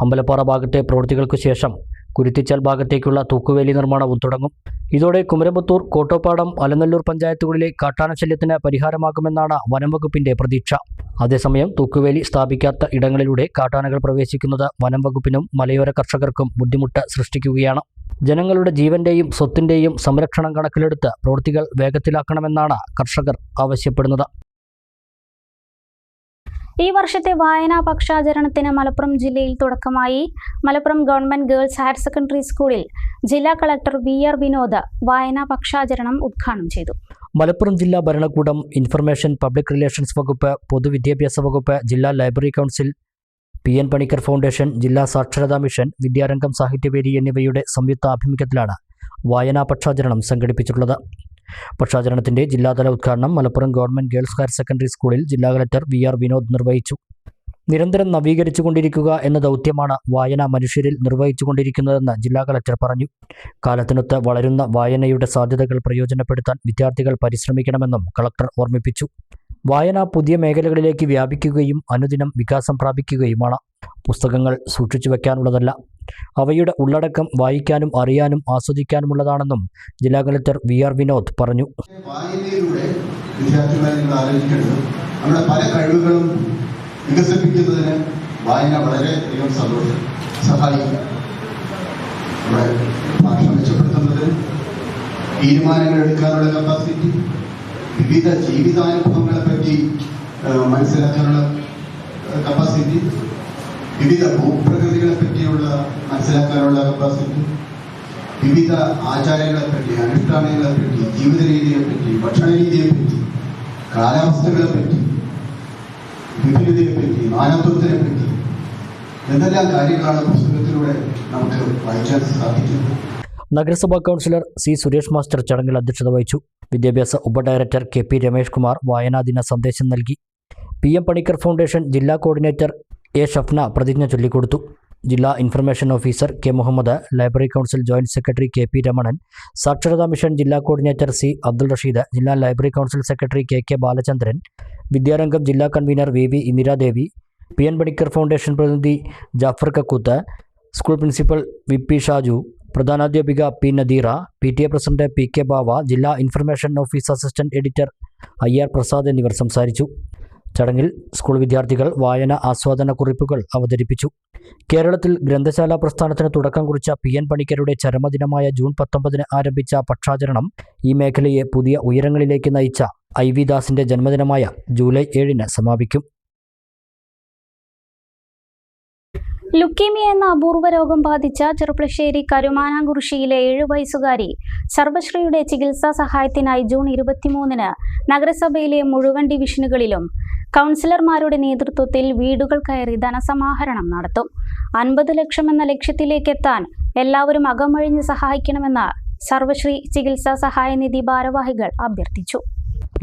അമ്പലപ്പാറ ഭാഗത്തെ പ്രവൃത്തികൾക്കു ശേഷം കുരുത്തിച്ചാൽ ഭാഗത്തേക്കുള്ള തൂക്കുവേലി നിർമ്മാണവും തുടങ്ങും. ഇതോടെ കുമരമ്പത്തൂർ, കോട്ടോപ്പാടം, അലനല്ലൂർ പഞ്ചായത്തുകളിലെ കാട്ടാനശല്യത്തിന് പരിഹാരമാകുമെന്നാണ് വനം വകുപ്പിന്റെ പ്രതീക്ഷ. അതേസമയം തൂക്കുവേലി സ്ഥാപിക്കാത്ത ഇടങ്ങളിലൂടെ കാട്ടാനകൾ പ്രവേശിക്കുന്നത് വനം വകുപ്പിനും മലയോര കർഷകർക്കും ബുദ്ധിമുട്ട് സൃഷ്ടിക്കുകയാണ്. ജനങ്ങളുടെ ജീവന്റെയും സ്വത്തിന്റെയും സംരക്ഷണം കണക്കിലെടുത്ത് പ്രവൃത്തികൾ വേഗത്തിലാക്കണമെന്നാണ് കർഷകർ ആവശ്യപ്പെടുന്നത്. ഈ വർഷത്തെ വായനാ പക്ഷാചരണത്തിന് മലപ്പുറം ജില്ലയിൽ തുടക്കമായി. Malappuram government girls higher secondary സ്കൂളിൽ ജില്ലാ കളക്ടർ VR വിനോദ് വായനാ പക്ഷാചരണം ഉദ്ഘാടനം ചെയ്തു. മലപ്പുറം ജില്ലാ ഭരണകൂടം, ഇൻഫർമേഷൻ പബ്ലിക് റിലേഷൻസ് വകുപ്പ്, പൊതുവിദ്യാഭ്യാസ വകുപ്പ്, ജില്ലാ library council, PN Panicker foundation, ജില്ലാ സാക്ഷരതാ മിഷൻ, വിദ്യാരംഗം സാഹിത്യവേദി എന്നിവയുടെ സംയുക്ത ആഭിമുഖ്യത്തിലാണ് വായനാ പക്ഷാചരണം സംഘടിപ്പിച്ചിട്ടുള്ളത്. പക്ഷാചരണത്തിന്റെ ജില്ലാതല ഉദ്ഘാടനം Malappuram government girls higher secondary സ്കൂളിൽ ജില്ലാ കളക്ടർ VR വിനോദ് നിർവഹിച്ചു. നിരന്തരം നവീകരിച്ചുകൊണ്ടിരിക്കുക എന്ന ദൗത്യമാണ് വായന മനുഷ്യരിൽ നിർവഹിച്ചുകൊണ്ടിരിക്കുന്നതെന്ന് ജില്ലാ കളക്ടർ പറഞ്ഞു. കാലത്തിനൊത്ത് വളരുന്ന വായനയുടെ സാധ്യതകൾ പ്രയോജനപ്പെടുത്താൻ വിദ്യാർത്ഥികൾ പരിശ്രമിക്കണമെന്നും കളക്ടർ ഓർമ്മിപ്പിച്ചു. വായന പുതിയ മേഖലകളിലേക്ക് വ്യാപിക്കുകയും അനുദിനം വികാസം പ്രാപിക്കുകയുമാണ്. പുസ്തകങ്ങൾ സൂക്ഷിച്ചു വയ്ക്കാനുള്ളതല്ല, അവയുടെ ഉള്ളടക്കം വായിക്കാനും അറിയാനും ആസ്വദിക്കാനുമുള്ളതാണെന്നും ജില്ലാ കളക്ടർ VR വിനോദ് പറഞ്ഞു. വായനയിലൂടെ വിദ്യാർത്ഥികളെ നിങ്ങൾ ആലോചിക്കേണ്ടത് നമ്മുടെ പല കഴിവുകളും വികസിപ്പിക്കുന്നതിന് വായന വളരെയധികം സഹായിക്കും. നമ്മുടെ ഭാഷ മെച്ചപ്പെടുത്തുന്നതിന്, തീരുമാനങ്ങൾ എടുക്കാനുള്ള കപ്പാസിറ്റി, വിവിധ ജീവിതാനുഭവങ്ങളെ പറ്റി മനസ്സിലാക്കാനുള്ള കപ്പാസിറ്റി, വിവിധ ഭൂപ്രകൃതികളെ പറ്റിയുള്ള മനസ്സിലാക്കാനുള്ള കപ്പാസിറ്റി, വിവിധ ആചാരങ്ങളെ പറ്റി, അനുഷ്ഠാനങ്ങളെ പറ്റി, ജീവിത രീതിയെ പറ്റി, ഭക്ഷണ രീതിയെ പറ്റി, കാലാവസ്ഥകളെ പറ്റി, വിഭിന്നതയെ പറ്റി, നാനാത്വത്തിനെ പറ്റി എന്തെല്ലാം കാര്യങ്ങളാണ് പുസ്തകത്തിലൂടെ നമുക്ക് വായിക്കാൻ സാധിക്കുന്നത്. നഗരസഭാ കൗൺസിലർ സി സുരേഷ് മാസ്റ്റർ ചടങ്ങിൽ അധ്യക്ഷത വഹിച്ചു. വിദ്യാഭ്യാസ ഉപഡയറക്ടർ കെ.പി. രമേഷ് കുമാർ വായനാദിന സന്ദേശം നൽകി. PM പണിക്കർ ഫൗണ്ടേഷൻ ജില്ലാ കോർഡിനേറ്റർ എ. ഷഫ്ന പ്രതിജ്ഞ ചൊല്ലിക്കൊടുത്തു. ജില്ലാ information officer K. Muhammad, library council joint secretary K P. Ramanan, സാക്ഷരതാ മിഷൻ ജില്ലാ കോർഡിനേറ്റർ സി. അബ്ദുൾ റഷീദ്, ജില്ലാ library council secretary K. Balachandran, Vidyarangam ജില്ലാ convener V. Indiradevi, PM Panicker foundation പ്രതിനിധി Jafar Kakkooth, school principal V P. Shaju, പ്രധാനാധ്യാപിക P. Nadeera, PTA president P.K. Bava, ജില്ലാ information office assistant editor IR Prasad എന്നിവർ സംസാരിച്ചു. ചടങ്ങിൽ സ്കൂൾ വിദ്യാർത്ഥികൾ വായന ആസ്വാദന കുറിപ്പുകൾ അവതരിപ്പിച്ചു. കേരളത്തിൽ ഗ്രന്ഥശാല പ്രസ്ഥാനത്തിന് തുടക്കം കുറിച്ച PN പണിക്കരുടെ ചരമദിനമായ ജൂൺ 19 ആരംഭിച്ച പക്ഷാചരണം ഈ മേഖലയെ പുതിയ ഉയരങ്ങളിലേക്ക് നയിച്ച IV ദാസിന്റെ ജന്മദിനമായ ജൂലൈ 7 സമാപിക്കും. ലുക്കീമിയ എന്ന അപൂർവ രോഗം ബാധിച്ച ചെറുപ്പശ്ശേരി കരുമാനാംകുറിശ്ശിയിലെ 7 വയസ്സുകാരി സർവശ്രീയുടെ ചികിത്സാ സഹായത്തിനായി ജൂൺ 23 നഗരസഭയിലെ മുഴുവൻ ഡിവിഷനുകളിലും കൗൺസിലർമാരുടെ നേതൃത്വത്തിൽ വീടുകൾ കയറി ധനസമാഹരണം നടത്തും. 50 ലക്ഷം എന്ന ലക്ഷ്യത്തിലേക്കെത്താൻ എല്ലാവരും അകമഴിഞ്ഞ് സഹായിക്കണമെന്ന് സർവശ്രീ ചികിത്സാ സഹായ നിധി ഭാരവാഹികൾ അഭ്യർത്ഥിച്ചു.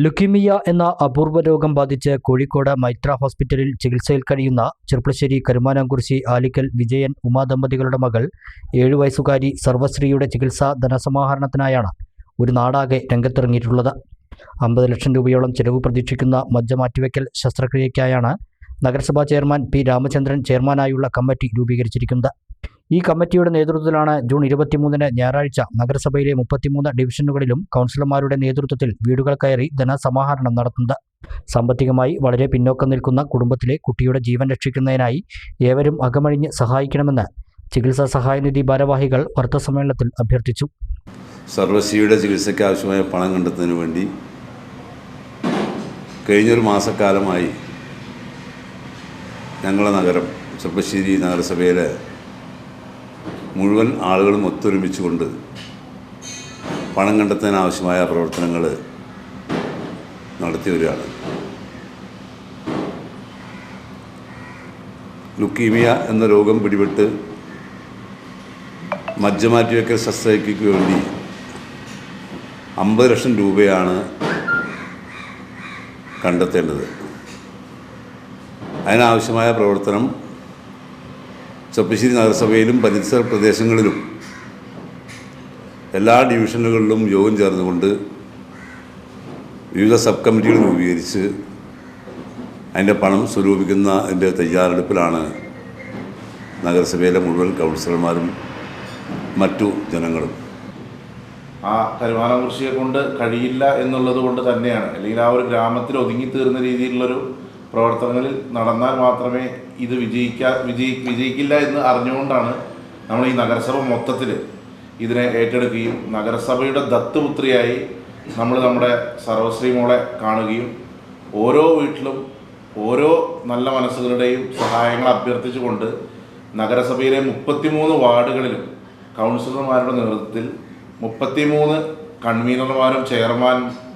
ലുക്കീമിയ എന്ന അപൂർവ രോഗം ബാധിച്ച് കോഴിക്കോട് മൈത്ര ഹോസ്പിറ്റലിൽ ചികിത്സയിൽ കഴിയുന്ന ചെറുപ്പശ്ശേരി കരുമാനാംകുറിശ്ശി ആലിക്കൽ വിജയൻ ഉമാ ദമ്പതികളുടെ മകൾ 7 വയസ്സുകാരി സർവശ്രീയുടെ ചികിത്സാ ധനസമാഹരണത്തിനായാണ് ഒരു നാടാകെ രംഗത്തിറങ്ങിയിട്ടുള്ളത്. 50 ലക്ഷം രൂപയോളം ചെലവ് പ്രതീക്ഷിക്കുന്ന മജ്ജ മാറ്റിവെക്കൽ ശസ്ത്രക്രിയയ്ക്കായാണ് നഗരസഭാ ചെയർമാൻ P. രാമചന്ദ്രൻ ചെയർമാനായുള്ള കമ്മിറ്റി രൂപീകരിച്ചിരിക്കുന്നത്. ഈ കമ്മിറ്റിയുടെ നേതൃത്വത്തിലാണ് ജൂൺ 23 ഞായറാഴ്ച നഗരസഭയിലെ 33 ഡിവിഷനുകളിലും കൗൺസിലർമാരുടെ നേതൃത്വത്തിൽ വീടുകൾ കയറി ധനസമാഹരണം നടത്തുന്നത്. സാമ്പത്തികമായി വളരെ പിന്നോക്കം നിൽക്കുന്ന കുടുംബത്തിലെ കുട്ടിയുടെ ജീവൻ രക്ഷിക്കുന്നതിനായി ഏവരും അകമഴിഞ്ഞ് സഹായിക്കണമെന്ന് ചികിത്സാ സഹായനിധി ഭാരവാഹികൾ വാർത്താസമ്മേളനത്തിൽ അഭ്യർത്ഥിച്ചു. സർവശ്രീയുടെ ചികിത്സയ്ക്ക് ആവശ്യമായ പണം കണ്ടെത്തുന്നതിന് വേണ്ടി കഴിഞ്ഞൊരു മാസക്കാലമായി ഞങ്ങളുടെ നഗരം ചെറുപ്പശ്ശേരി നഗരസഭയിലെ മുഴുവൻ ആളുകളും ഒത്തൊരുമിച്ചുകൊണ്ട് പണം കണ്ടെത്താനാവശ്യമായ പ്രവർത്തനങ്ങൾ നടത്തി വരികയാണ്. ലുക്കീമിയ എന്ന രോഗം പിടിപെട്ട് മജ്ജ മാറ്റിവെക്കൽ ശസ്ത്രക്രിയയ്ക്ക് വേണ്ടി 50 ലക്ഷം രൂപയാണ് കണ്ടെത്തേണ്ടത്. അതിനാവശ്യമായ പ്രവർത്തനം ചെറുപ്പശ്ശേരി നഗരസഭയിലും പരിസര പ്രദേശങ്ങളിലും എല്ലാ ഡിവിഷനുകളിലും യോഗം ചേർന്നുകൊണ്ട് വിവിധ സബ് കമ്മിറ്റികൾ രൂപീകരിച്ച് അതിൻ്റെ പണം സ്വരൂപിക്കുന്നതിൻ്റെ തയ്യാറെടുപ്പിലാണ് നഗരസഭയിലെ മുഴുവൻ കൗൺസിലർമാരും മറ്റു ജനങ്ങളും. ആ കരുമാനാംകുറിശ്ശിയെ കൊണ്ട് കഴിയില്ല എന്നുള്ളത് കൊണ്ട് തന്നെയാണ്, അല്ലെങ്കിൽ ആ ഒരു ഗ്രാമത്തിൽ ഒതുങ്ങിത്തീർന്ന രീതിയിലുള്ളൊരു പ്രവർത്തനങ്ങളിൽ നടന്നാൽ മാത്രമേ ഇത് വിജയിക്കില്ല എന്ന് അറിഞ്ഞുകൊണ്ടാണ് നമ്മൾ ഈ നഗരസഭ മൊത്തത്തിൽ ഇതിനെ ഏറ്റെടുക്കുകയും നഗരസഭയുടെ ദത്തുപുത്രിയായി നമ്മൾ നമ്മുടെ സർവശ്രീ മോളെ കാണുകയും ഓരോ വീട്ടിലും ഓരോ നല്ല മനസ്സുകളുടെയും സഹായങ്ങൾ അഭ്യർത്ഥിച്ചുകൊണ്ട് നഗരസഭയിലെ 33 വാർഡുകളിലും കൗൺസിലർമാരുടെ നേതൃത്വത്തിൽ 33 കൺവീനർമാരും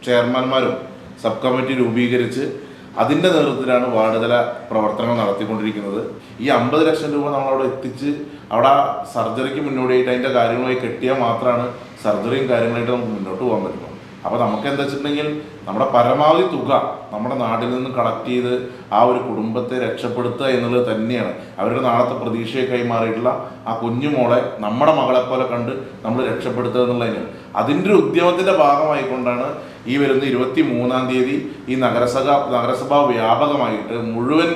ചെയർമാൻമാരും സബ് കമ്മിറ്റി രൂപീകരിച്ച് അതിൻ്റെ നേതൃത്വത്തിലാണ് വാർഡുതല പ്രവർത്തനങ്ങൾ നടത്തിക്കൊണ്ടിരിക്കുന്നത്. ഈ 50 ലക്ഷം രൂപ നമ്മളവിടെ എത്തിച്ച് അവിടെ സർജറിക്ക് മുന്നോടിയായിട്ട് അതിൻ്റെ കാര്യങ്ങളുമായി കെട്ടിയാൽ മാത്രമാണ് സർജറിയും കാര്യങ്ങളായിട്ട് നമുക്ക് മുന്നോട്ട് പോകാൻ പറ്റുള്ളൂ. അപ്പോൾ നമുക്ക് എന്താ വെച്ചിട്ടുണ്ടെങ്കിൽ നമ്മുടെ പരമാവധി തുക നമ്മുടെ നാട്ടിൽ നിന്ന് കളക്ട് ചെയ്ത് ആ ഒരു കുടുംബത്തെ രക്ഷപ്പെടുത്തുക എന്നുള്ളത് തന്നെയാണ് അവരുടെ നാളത്തെ പ്രതീക്ഷയെ കൈമാറിയിട്ടുള്ള ആ കുഞ്ഞുമോളെ നമ്മുടെ മകളെപ്പോലെ കണ്ട് നമ്മൾ രക്ഷപ്പെടുത്തുക എന്നുള്ളതിന് അതിൻ്റെ ഒരു ഉദ്യമത്തിൻ്റെ ഭാഗമായിക്കൊണ്ടാണ് ഈ വരുന്ന 23-ാം തീയതി ഈ നഗരസഭ വ്യാപകമായിട്ട് മുഴുവൻ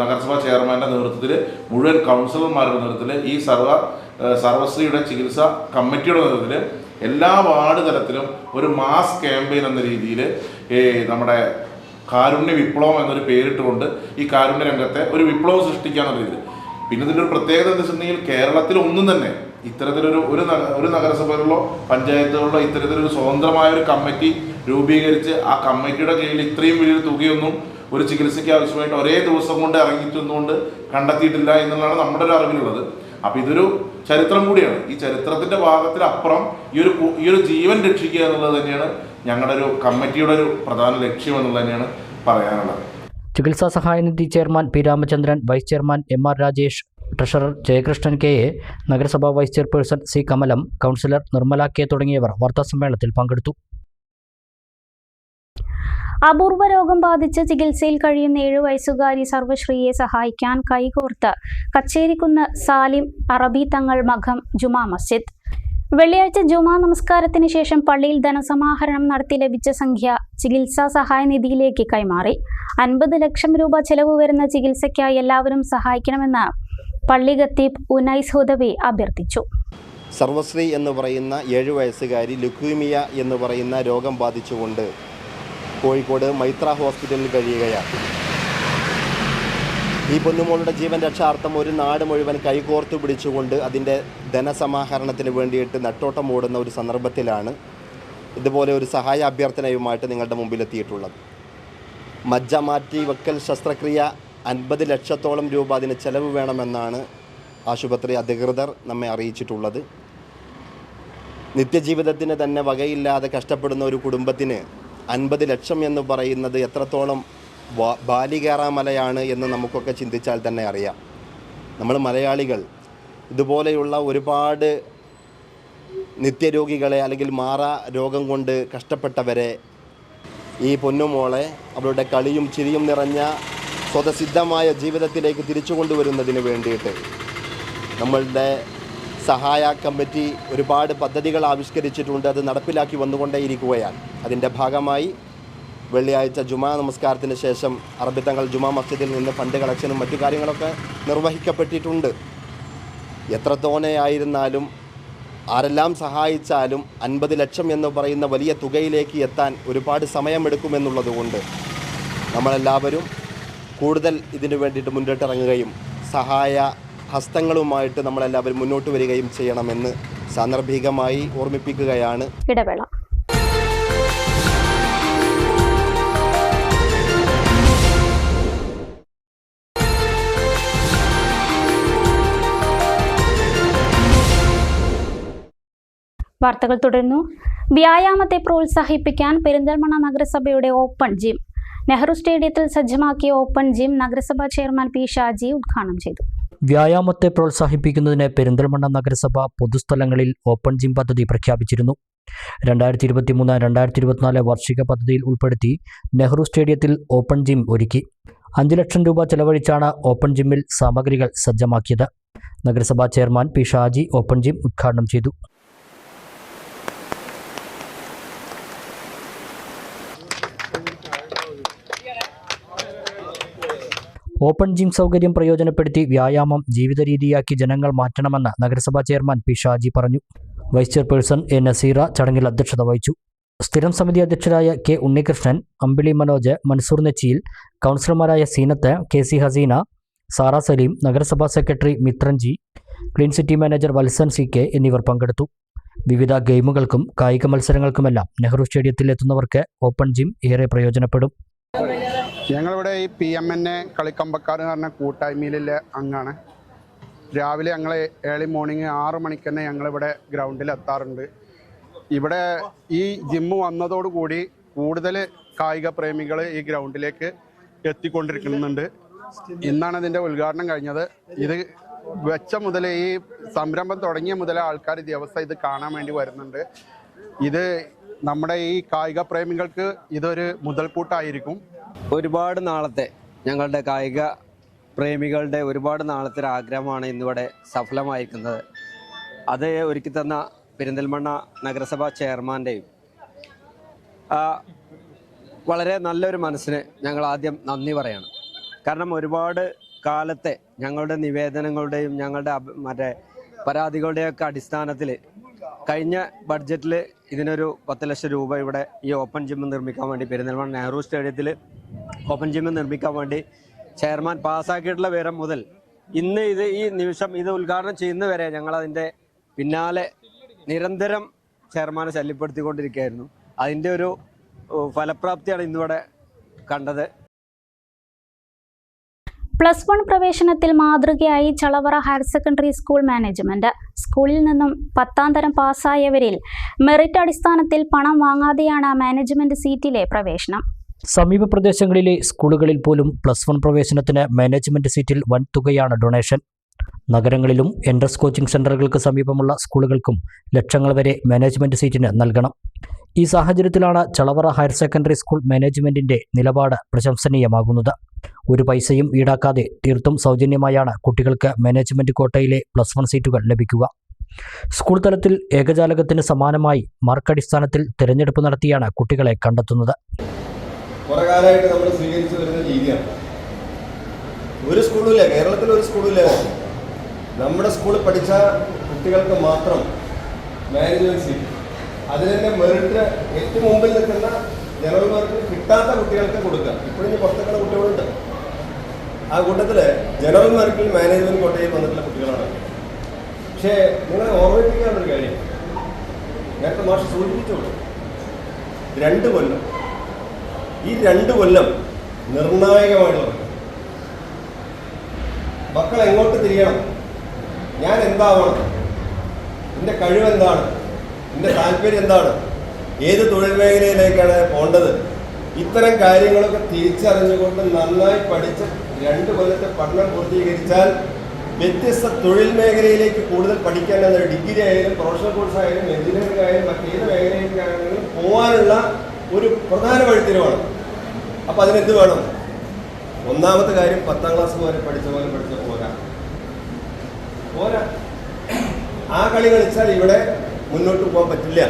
നഗരസഭാ ചെയർമാൻ്റെ നേതൃത്വത്തിൽ മുഴുവൻ കൗൺസിലർമാരുടെ നേതൃത്വത്തിൽ ഈ സർവശ്രീയുടെ ചികിത്സാ കമ്മിറ്റിയുടെ നേതൃത്വത്തിൽ എല്ലാ വാർഡ് തലത്തിലും ഒരു മാസ് ക്യാമ്പയിൻ എന്ന രീതിയിൽ നമ്മുടെ കാരുണ്യ വിപ്ലവം എന്നൊരു പേരിട്ടുകൊണ്ട് ഈ കാരുണ്യ രംഗത്തെ ഒരു വിപ്ലവം സൃഷ്ടിക്കാനുള്ള രീതിയിൽ. പിന്നെ ഇതിൻ്റെ ഒരു പ്രത്യേകത എന്താ വെച്ചിട്ടുണ്ടെങ്കിൽ കേരളത്തിൽ ഒന്നും തന്നെ ഇത്തരത്തിലൊരു ഒരു നഗരസഭയിലുള്ള പഞ്ചായത്തുകളിലോ ഇത്തരത്തിലൊരു സ്വതന്ത്രമായ ഒരു കമ്മിറ്റി രൂപീകരിച്ച് ആ കമ്മിറ്റിയുടെ കീഴിൽ ഇത്രയും വലിയൊരു തുകയൊന്നും ഒരു ചികിത്സയ്ക്ക് ആവശ്യമായിട്ട് ഒരേ ദിവസം കൊണ്ട് ഇറങ്ങിച്ചെന്നുകൊണ്ട് കണ്ടെത്തിയിട്ടില്ല എന്നുള്ളതാണ് നമ്മുടെ ഒരു അറിവിലുള്ളത്. അപ്പം ഇതൊരു ചരിത്രം കൂടിയാണ്. ഈ ചരിത്രത്തിൻ്റെ ഭാഗത്തിലപ്പുറം ഈ ഒരു ജീവൻ രക്ഷിക്കുക എന്നുള്ളത് തന്നെയാണ് ഞങ്ങളുടെ ഒരു കമ്മിറ്റിയുടെ ഒരു പ്രധാന ലക്ഷ്യം എന്നുള്ളത് തന്നെയാണ് പറയാനുള്ളത്. ചികിത്സാ സഹായനിധി chairman P. Ramachandran, vice chairman MR Rajesh, treasurer Jayakrishnan K A, നഗരസഭാ vice chairperson C Kamalam, councillor Nirmala K തുടങ്ങിയവർ വാർത്താസമ്മേളനത്തിൽ പങ്കെടുത്തു. അപൂർവ രോഗം ബാധിച്ച് ചികിത്സയിൽ കഴിയുന്ന 7 വയസ്സുകാരി സർവശ്രീയെ സഹായിക്കാൻ കൈകോർത്ത് കച്ചേരിക്കുന്ന് സാലിം അറബി തങ്ങൾ മഖം ജുമാ മസ്ജിദ്. വെള്ളിയാഴ്ച ജുമാ നമസ്കാരത്തിന് ശേഷം പള്ളിയിൽ ധനസമാഹരണം നടത്തി ലഭിച്ച സംഖ്യ ചികിത്സാ സഹായ നിധിയിലേക്ക് കൈമാറി. 50 ലക്ഷം രൂപ ചെലവ് വരുന്ന ചികിത്സയ്ക്കായി എല്ലാവരും സഹായിക്കണമെന്ന് പള്ളി ഖത്തീബ് ഉനൈസ് ഹുദവി അഭ്യർത്ഥിച്ചു. സർവശ്രീ എന്ന് പറയുന്ന 7 വയസ്സുകാരി ലുക്വീമിയ എന്ന് പറയുന്ന രോഗം ബാധിച്ചുകൊണ്ട് കോഴിക്കോട് മൈത്ര ഹോസ്പിറ്റലിൽ കഴിയുകയാണ്. ഈ പൊന്നുമോളുടെ ജീവൻ രക്ഷാർത്ഥം ഒരു നാട് മുഴുവൻ കൈകോർത്തു പിടിച്ചുകൊണ്ട് അതിൻ്റെ ധനസമാഹരണത്തിന് വേണ്ടിയിട്ട് നെട്ടോട്ടം ഓടുന്ന ഒരു സന്ദർഭത്തിലാണ് ഇതുപോലെ ഒരു സഹായ അഭ്യർത്ഥനയുമായിട്ട് നിങ്ങളുടെ മുമ്പിലെത്തിയിട്ടുള്ളത്. മജ്ജ മാറ്റി വെക്കൽ ശസ്ത്രക്രിയ 50 ലക്ഷത്തോളം രൂപ അതിന് ചെലവ് വേണമെന്നാണ് ആശുപത്രി അധികൃതർ നമ്മെ അറിയിച്ചിട്ടുള്ളത്. നിത്യജീവിതത്തിന് തന്നെ വകയില്ലാതെ കഷ്ടപ്പെടുന്ന ഒരു കുടുംബത്തിന് 50 ലക്ഷം എന്ന് പറയുന്നത് എത്രത്തോളം ബാലികേറാമലയാണ് എന്ന് നമുക്കൊക്കെ ചിന്തിച്ചാൽ തന്നെ അറിയാം. നമ്മൾ മലയാളികൾ ഇതുപോലെയുള്ള ഒരുപാട് നിത്യരോഗികളെ അല്ലെങ്കിൽ മാറാ രോഗം കൊണ്ട് കഷ്ടപ്പെട്ടവരെ ഈ പൊന്നുമോളെ അവരുടെ കളിയും ചിരിയും നിറഞ്ഞ സ്വതസിദ്ധമായ ജീവിതത്തിലേക്ക് തിരിച്ചു കൊണ്ടുവരുന്നതിന് വേണ്ടിയിട്ട് നമ്മളുടെ സഹായ കമ്മിറ്റി ഒരുപാട് പദ്ധതികൾ ആവിഷ്കരിച്ചിട്ടുണ്ട്. അത് നടപ്പിലാക്കി വന്നുകൊണ്ടേയിരിക്കുകയാണ്. അതിൻ്റെ ഭാഗമായി വെള്ളിയാഴ്ച ജുമാ നമസ്കാരത്തിന് ശേഷം അറബി തങ്ങൾ ജുമാ മസ്ജിദിൽ നിന്ന് ഫണ്ട് കളക്ഷനും മറ്റു കാര്യങ്ങളൊക്കെ നിർവഹിക്കപ്പെട്ടിട്ടുണ്ട്. എത്ര തോനെയായിരുന്നാലും ആരെല്ലാം സഹായിച്ചാലും 50 ലക്ഷം എന്ന് പറയുന്ന വലിയ തുകയിലേക്ക് എത്താൻ ഒരുപാട് സമയമെടുക്കുമെന്നുള്ളതുകൊണ്ട് നമ്മളെല്ലാവരും കൂടുതൽ ഇതിനു വേണ്ടിയിട്ട് മുന്നിട്ടിറങ്ങുകയും സഹായ ഹസ്തങ്ങളുമായിട്ട് നമ്മളെല്ലാവരും മുന്നോട്ട് വരികയും ചെയ്യണമെന്ന് സാന്ദർഭികമായി ഓർമ്മിപ്പിക്കുകയാണ്. ഇടവേള. വാർത്തകൾ തുടരുന്നു. വ്യായാമത്തെ പ്രോത്സാഹിപ്പിക്കാൻ പെരിന്തൽമണ്ണ നഗരസഭയുടെ ഓപ്പൺ ജിം. നെഹ്റു സ്റ്റേഡിയത്തിൽ സജ്ജമാക്കിയ ഓപ്പൺ ജിം നഗരസഭാ ചെയർമാൻ പി ഷാജി ഉദ്ഘാടനം ചെയ്തു. വ്യായാമത്തെ പ്രോത്സാഹിപ്പിക്കുന്നതിന് പെരിന്തൽമണ്ണ നഗരസഭ പൊതുസ്ഥലങ്ങളിൽ ഓപ്പൺ ജിം പദ്ധതി പ്രഖ്യാപിച്ചിരുന്നു. 2023-2024 വാർഷിക പദ്ധതിയിൽ ഉൾപ്പെടുത്തി നെഹ്റു സ്റ്റേഡിയത്തിൽ ഓപ്പൺ ജിം ഒരുക്കി. 5 ലക്ഷം രൂപ ചെലവഴിച്ചാണ് ഓപ്പൺ ജിമ്മിൽ സാമഗ്രികൾ സജ്ജമാക്കിയത്. നഗരസഭാ chairman P Shaji open gym ഉദ്ഘാടനം ചെയ്തു. ഓപ്പൺ ജിം സൗകര്യം പ്രയോജനപ്പെടുത്തി വ്യായാമം ജീവിത രീതിയാക്കി ജനങ്ങൾ മാറ്റണമെന്ന് നഗരസഭാ ചെയർമാൻ പി ഷാജി പറഞ്ഞു. വൈസ് ചെയർപേഴ്സൺ എ നസീറ ചടങ്ങിൽ അധ്യക്ഷത വഹിച്ചു. സ്ഥിരം സമിതി അധ്യക്ഷരായ കെ ഉണ്ണികൃഷ്ണൻ, അമ്പിളി മനോജ്, മൻസൂർ നെച്ചിയിൽ, കൗൺസിലർമാരായ സീനത്ത്, കെ സി ഹസീന, സാറ സലീം, നഗരസഭാ secretary Mithranji, clean city manager Valsan C K എന്നിവർ പങ്കെടുത്തു. വിവിധ ഗെയിമുകൾക്കും കായിക മത്സരങ്ങൾക്കുമെല്ലാം നെഹ്റു സ്റ്റേഡിയത്തിൽ എത്തുന്നവർക്ക് ഓപ്പൺ ജിം ഏറെ പ്രയോജനപ്പെടും. ഞങ്ങളിവിടെ ഈ PMNA കളിക്കമ്പക്കാർ എന്ന് പറഞ്ഞ കൂട്ടായ്മയിലെ അംഗമാണ്. രാവിലെ ഞങ്ങൾ ഏർലി മോർണിംഗ് 6 മണിക്ക് തന്നെ ഞങ്ങളിവിടെ ഗ്രൗണ്ടിൽ എത്താറുണ്ട്. ഇവിടെ ഈ ജിമ്മ് വന്നതോടുകൂടി കൂടുതൽ കായിക പ്രേമികൾ ഈ ഗ്രൗണ്ടിലേക്ക് എത്തിക്കൊണ്ടിരിക്കുന്നുണ്ട്. ഇന്നാണ് ഇതിൻ്റെ ഉദ്ഘാടനം കഴിഞ്ഞത്. ഇത് വെച്ച മുതൽ ഈ സംരംഭം തുടങ്ങിയ മുതൽ ആൾക്കാർ ദിവസം ഇത് കാണാൻ വേണ്ടി വരുന്നുണ്ട്. ഇത് നമ്മുടെ ഈ കായിക പ്രേമികൾക്ക് ഇതൊരു മുതൽക്കൂട്ടായിരിക്കും. ഒരുപാട് നാളത്തെ ഞങ്ങളുടെ കായിക പ്രേമികളുടെ ഒരുപാട് നാളത്തെ ഒരു ആഗ്രഹമാണ് ഇന്നിവിടെ സഫലമായിരിക്കുന്നത്. അത് ഒരുക്കി തന്ന പെരിന്തൽമണ്ണ നഗരസഭാ ചെയർമാൻ്റെയും വളരെ നല്ലൊരു മനസ്സിന് ഞങ്ങൾ ആദ്യം നന്ദി പറയണം. കാരണം ഒരുപാട് കാലത്തെ ഞങ്ങളുടെ നിവേദനങ്ങളുടെയും ഞങ്ങളുടെ പരാതികളുടെയൊക്കെ അടിസ്ഥാനത്തിൽ കഴിഞ്ഞ ബഡ്ജറ്റിൽ ഇതിനൊരു 10 ലക്ഷം രൂപ ഇവിടെ ഈ ഓപ്പൺ ജിം നിർമ്മിക്കാൻ വേണ്ടി പെരിന്തൽമണ്ണ നെഹ്റു സ്റ്റേഡിയത്തിൽ ഓപ്പൺ ജിം നിർമ്മിക്കാൻ വേണ്ടി ചെയർമാൻ പാസ്സാക്കിയിട്ടുള്ള വിവരം മുതൽ ഇന്ന് ഈ നിമിഷം ഇത് ഉദ്ഘാടനം ചെയ്യുന്നവരെ ഞങ്ങളതിൻ്റെ പിന്നാലെ നിരന്തരം ചെയർമാനെ ശല്യപ്പെടുത്തിക്കൊണ്ടിരിക്കുകയായിരുന്നു. അതിൻ്റെ ഒരു ഫലപ്രാപ്തിയാണ് ഇന്നിവിടെ കണ്ടത്. +1 പ്രവേശനത്തിൽ മാതൃകയായി Chalavara higher secondary school management. സ്കൂളിൽ നിന്നും 10ാം തരം പാസ്സായവരിൽ മെറിറ്റ് അടിസ്ഥാനത്തിൽ പണം വാങ്ങാതെയാണ് മാനേജ്മെന്റ് സീറ്റിലെ പ്രവേശനം. സമീപ പ്രദേശങ്ങളിലെ സ്കൂളുകളിൽ പോലും +1 പ്രവേശനത്തിന് മാനേജ്മെന്റ് സീറ്റിൽ വൻ തുകയാണ് ഡൊണേഷൻ. നഗരങ്ങളിലും എൻട്രൻസ് കോച്ചിംഗ് സെൻ്ററുകൾക്ക് സമീപമുള്ള സ്കൂളുകൾക്കും ലക്ഷങ്ങൾ വരെ മാനേജ്മെൻറ്റ് സീറ്റിന് നൽകണം. ഈ സാഹചര്യത്തിലാണ് ചളവറ ഹയർ സെക്കൻഡറി സ്കൂൾ മാനേജ്മെൻറ്റിൻ്റെ നിലപാട് പ്രശംസനീയമാകുന്നത്. ഒരു പൈസയും ഈടാക്കാതെ തീർത്തും സൗജന്യമായാണ് കുട്ടികൾക്ക് മാനേജ്മെൻറ്റ് കോട്ടയിലെ +1 സീറ്റുകൾ ലഭിക്കുക. സ്കൂൾ തലത്തിൽ ഏകജാലകത്തിന് സമാനമായി മാർക്കടിസ്ഥാനത്തിൽ തിരഞ്ഞെടുപ്പ് നടത്തിയാണ് കുട്ടികളെ കണ്ടെത്തുന്നത്. കുറേ കാലമായിട്ട് നമ്മൾ സ്വീകരിച്ചു വരുന്ന രീതിയാണ്. ഒരു സ്കൂളില്ല, കേരളത്തിൽ ഒരു സ്കൂളില്ല, നമ്മുടെ സ്കൂളിൽ പഠിച്ച കുട്ടികൾക്ക് മാത്രം മാനേജ്മെൻറ്റ് സീറ്റ്. അതിനെ മെറിറ്റ് ഏറ്റവും മുമ്പിൽ നിൽക്കുന്ന ജനറൽ മെറിറ്റ് കിട്ടാത്ത കുട്ടികൾക്ക് കൊടുക്കുക. ഇപ്പോഴും പുറത്തേക്കുള്ള കുട്ടികളുണ്ട്. ആ കൂട്ടത്തിൽ ജനറൽ മെറിറ്റിൽ മാനേജ്മെൻറ്റ് കോട്ടയിൽ വന്നിട്ടുള്ള കുട്ടികളാണ്. പക്ഷേ നിങ്ങളെ ഓർമ്മിപ്പിക്കാനുള്ളൊരു കാര്യം നേരത്തെ മാഷ് സൂചിപ്പിച്ചോളൂ, 2 കൊല്ലം. ഈ 2 കൊല്ലം നിർണായകമായിട്ടുള്ളത്. മക്കൾ എങ്ങോട്ട് തിരിയണം, ഞാൻ എന്താവണം, എൻ്റെ കഴിവെന്താണ്, എൻ്റെ താല്പര്യം എന്താണ്, ഏത് തൊഴിൽ മേഖലയിലേക്കാണ് പോകേണ്ടത്, ഇത്തരം കാര്യങ്ങളൊക്കെ തിരിച്ചറിഞ്ഞുകൊണ്ട് നന്നായി പഠിച്ച് 2 കൊല്ലത്തെ പഠനം പൂർത്തീകരിച്ചാൽ വ്യത്യസ്ത തൊഴിൽ മേഖലയിലേക്ക് കൂടുതൽ പഠിക്കാൻ, ഡിഗ്രി ആയാലും പ്രൊഫഷണൽ കോഴ്സ് ആയാലും എഞ്ചിനീയറിംഗ് ആയാലും മറ്റേത് മേഖലയിലേക്കാണെങ്കിലും പോകാനുള്ള ഒരു പ്രധാന വഴിത്തിരിവാണ്. അപ്പോൾ അതിനെന്ത് വേണം? ഒന്നാമത്തെ കാര്യം 10ാം ക്ലാസ് വരെ പഠിച്ച പോരാ. ആ കളി കളിച്ചാൽ ഇവിടെ മുന്നോട്ട് പോകാൻ പറ്റില്ല.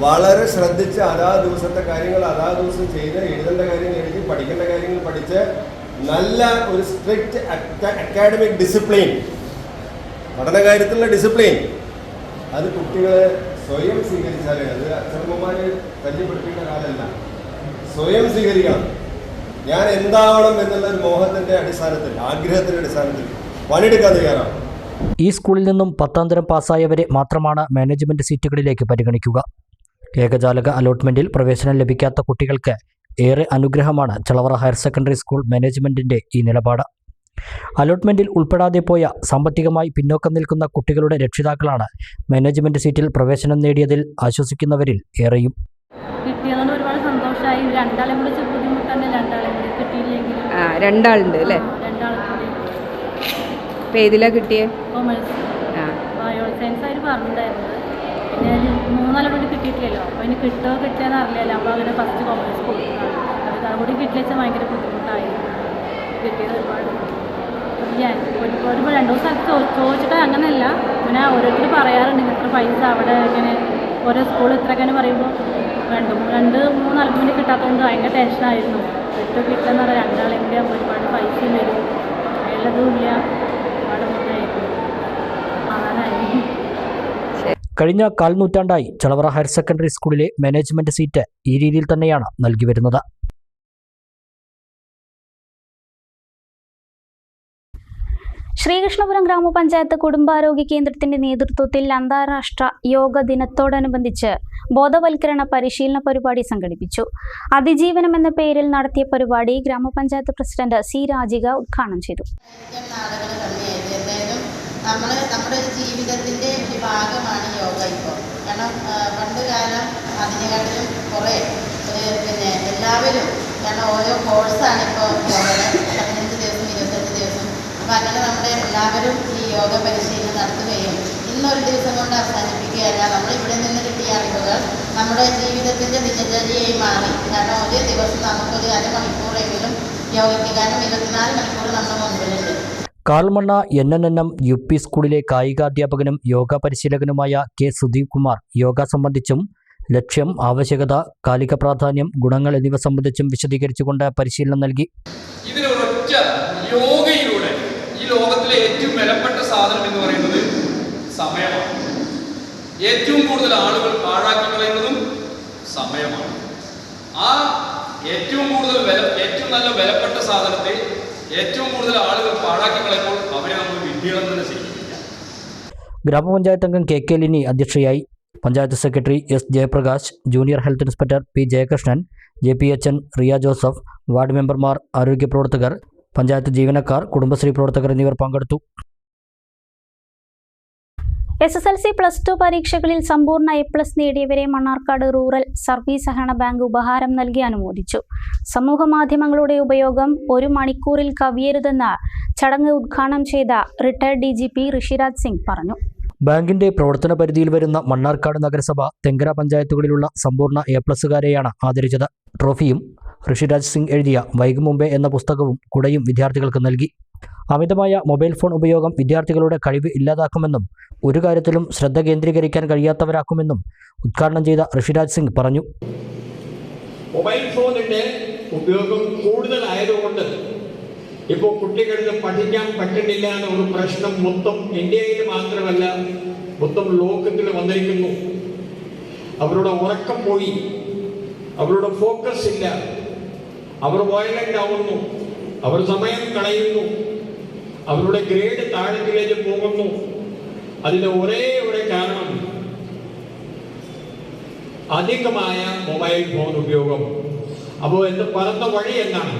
വളരെ ശ്രദ്ധിച്ച് അതാ ദിവസത്തെ കാര്യങ്ങൾ അതാ ദിവസം ചെയ്ത് എഴുതേണ്ട കാര്യങ്ങൾ എഴുതി പഠിക്കേണ്ട കാര്യങ്ങൾ പഠിച്ച് നല്ല ഒരു സ്ട്രിക്റ്റ് അക്കാഡമിക് ഡിസിപ്ലിൻ, പഠനകാര്യത്തിലുള്ള ഡിസിപ്ലിൻ, അത് കുട്ടികൾ സ്വയം സ്വീകരിച്ചാലേ, അത് അച്ഛനമ്മമാർ തല്ലിപ്പെടുത്തേണ്ട കാലമല്ല, സ്വയം സ്വീകരിക്കണം. ഞാൻ എന്താവണം എന്നുള്ള ഒരു മോഹത്തിൻ്റെ അടിസ്ഥാനത്തിൽ, ആഗ്രഹത്തിൻ്റെ അടിസ്ഥാനത്തിൽ പണിയെടുക്കാൻ തയ്യാറാണ്. ഈ സ്കൂളിൽ നിന്നും 10ാം തരം പാസ്സായവരെ മാത്രമാണ് മാനേജ്മെൻറ്റ് സീറ്റുകളിലേക്ക് പരിഗണിക്കുക. ഏകജാലക അലോട്ട്മെൻറ്റിൽ പ്രവേശനം ലഭിക്കാത്ത കുട്ടികൾക്ക് ഏറെ അനുഗ്രഹമാണ് ചളവറ ഹയർ സെക്കൻഡറി സ്കൂൾ മാനേജ്മെൻറ്റിൻ്റെ ഈ നിലപാട്. അലോട്ട്മെൻറ്റിൽ ഉൾപ്പെടാതെ പോയ സാമ്പത്തികമായി പിന്നോക്കം നിൽക്കുന്ന കുട്ടികളുടെ രക്ഷിതാക്കളാണ് മാനേജ്മെൻറ്റ് സീറ്റിൽ പ്രവേശനം നേടിയതിൽ ആശ്വസിക്കുന്നവരിൽ ഏറെയും. കിട്ടിയതുകൊണ്ട് ഒരുപാട് സന്തോഷമായി. 2 ആളെ വിളിച്ച് ബുദ്ധിമുട്ടാണ്, 2 ആളെ കൂടി കിട്ടിയില്ലെങ്കിൽ. 2 ആളുണ്ട് അല്ലേ? 2 ആളെ കൂടി. ഇപ്പം ഏതിലാണ് കിട്ടിയത്? കൊമേഴ്സ്. ബയോ സയൻസ് ആയിട്ട് പറഞ്ഞിട്ടുണ്ടായിരുന്നത്. പിന്നെ 3 ആളെ കൂടി കിട്ടിയിട്ടില്ലല്ലോ. അപ്പോൾ ഇനി കിട്ടുമോ കിട്ടിയെന്ന് അറിയില്ല. അപ്പോൾ അങ്ങനെ ഫസ്റ്റ് കൊമേഴ്സ് കൊടുക്കുകയാണ്. അതുകൂടി കിട്ടിയെച്ചാൽ ഭയങ്കര ബുദ്ധിമുട്ടായിരുന്നു. കിട്ടിയത് ഒരുപാട് ഞാൻ ഒരുപാട് 2 ദിവസം ചോദിച്ചിട്ട് അങ്ങനെയല്ല, പിന്നെ ഓരോരുത്തർ പറയാറുണ്ട് ഇത്ര പൈസ അവിടെ ഇങ്ങനെ ഓരോ സ്കൂൾ ഇത്രയൊക്കെ പറയുമ്പോൾ 2-3 ആൾക്കും കിട്ടാത്തതുകൊണ്ട് ഭയങ്കര ടെൻഷനായിരുന്നു. കിട്ടുമെന്ന് പറയാം. 2 ആളെയും കൂടി ഒരുപാട് പൈസയും വരും, ഉള്ളതും ഇല്ല, ഒരുപാട് മുട്ടായിരുന്നു. അതായിരുന്നു. കഴിഞ്ഞ 1/4 നൂറ്റാണ്ടായി ചളവറ ഹയർ സെക്കൻഡറി സ്കൂളിലെ മാനേജ്മെൻറ്റ് സീറ്റ് ഈ രീതിയിൽ തന്നെയാണ് നൽകി വരുന്നത്. ശ്രീകൃഷ്ണപുരം ഗ്രാമപഞ്ചായത്ത് കുടുംബാരോഗ്യ കേന്ദ്രത്തിന്റെ നേതൃത്വത്തിൽ അന്താരാഷ്ട്ര യോഗ ദിനത്തോടനുബന്ധിച്ച് ബോധവൽക്കരണ പരിശീലന പരിപാടി സംഘടിപ്പിച്ചു. അതിജീവനം എന്ന പേരിൽ നടത്തിയ പരിപാടി ഗ്രാമപഞ്ചായത്ത് പ്രസിഡന്റ് സി രാജിക ഉദ്ഘാടനം ചെയ്തു. നമ്മുടെ ജീവിതത്തിൻ്റെ ഒരു ഭാഗമാണ് യോഗ ഇപ്പോൾ. കാരണം പണ്ട് കാലം അതിനെക്കാട്ടിലും കുറേ പിന്നെ എല്ലാവരും, കാരണം ഓരോ കോഴ്സാണ് ഇപ്പോൾ യോഗയുടെ 15 ദിവസം 25 ദിവസം. അപ്പോൾ അങ്ങനെ നമ്മുടെ എല്ലാവരും ഈ യോഗ പരിശീലനം നടത്തുകയും ഇന്നൊരു ദിവസം കൊണ്ട് അവസാനിപ്പിക്കുകയല്ല, നമ്മളിവിടെ നിന്ന് കിട്ടിയ അറിവുകൾ നമ്മുടെ ജീവിതത്തിൻ്റെ ദിനചര്യയായി മാറി. കാരണം ഒരു ദിവസം നമുക്കൊരു അരമണിക്കൂറെങ്കിലും യോഗയ്ക്ക്, കാരണം 24 മണിക്കൂർ നമ്മുടെ മുൻപിലുണ്ട്. കാൽമണ്ണ NNM UP സ്കൂളിലെ കായികാധ്യാപകനും യോഗ പരിശീലകനുമായ കെ സുദീപ് കുമാർ യോഗ സംബന്ധിച്ചും ലക്ഷ്യം, ആവശ്യകത, കാലിക പ്രാധാന്യം, ഗുണങ്ങൾ എന്നിവ സംബന്ധിച്ചും വിശദീകരിച്ചുകൊണ്ട് പരിശീലനം നൽകി. ഇതിനൊരൊറ്റ യോഗയിലൂടെ ഈ ലോകത്തിലെ ഏറ്റവും വിലപ്പെട്ട സാധനം എന്ന് പറയുന്നത് സമയമാണ്. ഏറ്റവും കൂടുതൽ ആളുകൾ പാഴാക്കി കളയുന്നതും സമയമാണ്. ആ ഏറ്റവും നല്ല വിലപ്പെട്ട സാധനത്തെ ഏറ്റവും കൂടുതൽ ആളുകൾ പാഴാക്കി കളയുമ്പോൾ അവരെ നമ്മൾ വിഡ്ഢികളും തന്നെ ചെയ്യില്ല. ഗ്രാമപഞ്ചായത്ത് അംഗം KK ലിനി അധ്യക്ഷയായി. Panchayat secretary S Jayaprakash, junior health inspector P Jayakrishnan, JPHN Riya Joseph, ward മെമ്പർമാർ, ആരോഗ്യ പ്രവർത്തകർ, പഞ്ചായത്ത് ജീവനക്കാർ, കുടുംബശ്രീ പ്രവർത്തകർ എന്നിവർ പങ്കെടുത്തു. SSLC +2 പരീക്ഷകളിൽ സമ്പൂർണ്ണ A+ നേടിയവരെ മണ്ണാർക്കാട് റൂറൽ സർവീസ് സഹകരണ ബാങ്ക് ഉപഹാരം നൽകി അനുമോദിച്ചു. സമൂഹ മാധ്യമങ്ങളുടെ ഉപയോഗം 1 മണിക്കൂറിൽ കവിയരുതെന്ന് ചടങ്ങ് ഉദ്ഘാടനം ചെയ്ത റിട്ടയർഡ് DGP ഋഷിരാജ് സിംഗ് പറഞ്ഞു. ബാങ്കിന്റെ പ്രവർത്തന പരിധിയിൽ വരുന്ന മണ്ണാർക്കാട് നഗരസഭ, തെങ്കര പഞ്ചായത്തുകളിലുള്ള സമ്പൂർണ്ണ A+കാരെയാണ് ആദരിച്ചത്. ട്രോഫിയും ഋഷിരാജ് സിംഗ് എഴുതിയ വൈകും മുമ്പേ എന്ന പുസ്തകവും കുടയും വിദ്യാർത്ഥികൾക്ക് നൽകി. അമിതമായ മൊബൈൽ ഫോൺ ഉപയോഗം വിദ്യാർത്ഥികളുടെ കഴിവ് ഇല്ലാതാക്കുമെന്നും ഒരു കാര്യത്തിലും ശ്രദ്ധ കേന്ദ്രീകരിക്കാൻ കഴിയാത്തവരാക്കുമെന്നും ഉദ്ഘാടനം ചെയ്ത ഋഷിരാജ് സിംഗ് പറഞ്ഞു. മൊബൈൽ ഫോണിന്റെ ഉപയോഗം കൂടുതലായതുകൊണ്ട് ഇപ്പോൾ കുട്ടികൾക്ക് പഠിക്കാൻ പറ്റുന്നില്ല എന്ന ഒരു പ്രശ്നം മൊത്തം ഇന്ത്യയിൽ മാത്രമല്ല മൊത്തം ലോകത്തിൽ വന്നിരിക്കുന്നു. അവരുടെ ഉറക്കം പോയി, അവരുടെ ഫോക്കസ് ഇല്ല, അവർ വയലന്റ് ആവുന്നു, അവർ സമയം കളയുന്നു, അവരുടെ ഗ്രേഡ് താഴത്തിലേക്ക് പോകുന്നു. അതിൻ്റെ ഒരേ ഒരു കാരണം അധികമായ മൊബൈൽ ഫോൺ ഉപയോഗം. അപ്പോൾ എന്ത് പറഞ്ഞ വഴി എന്നാണ്?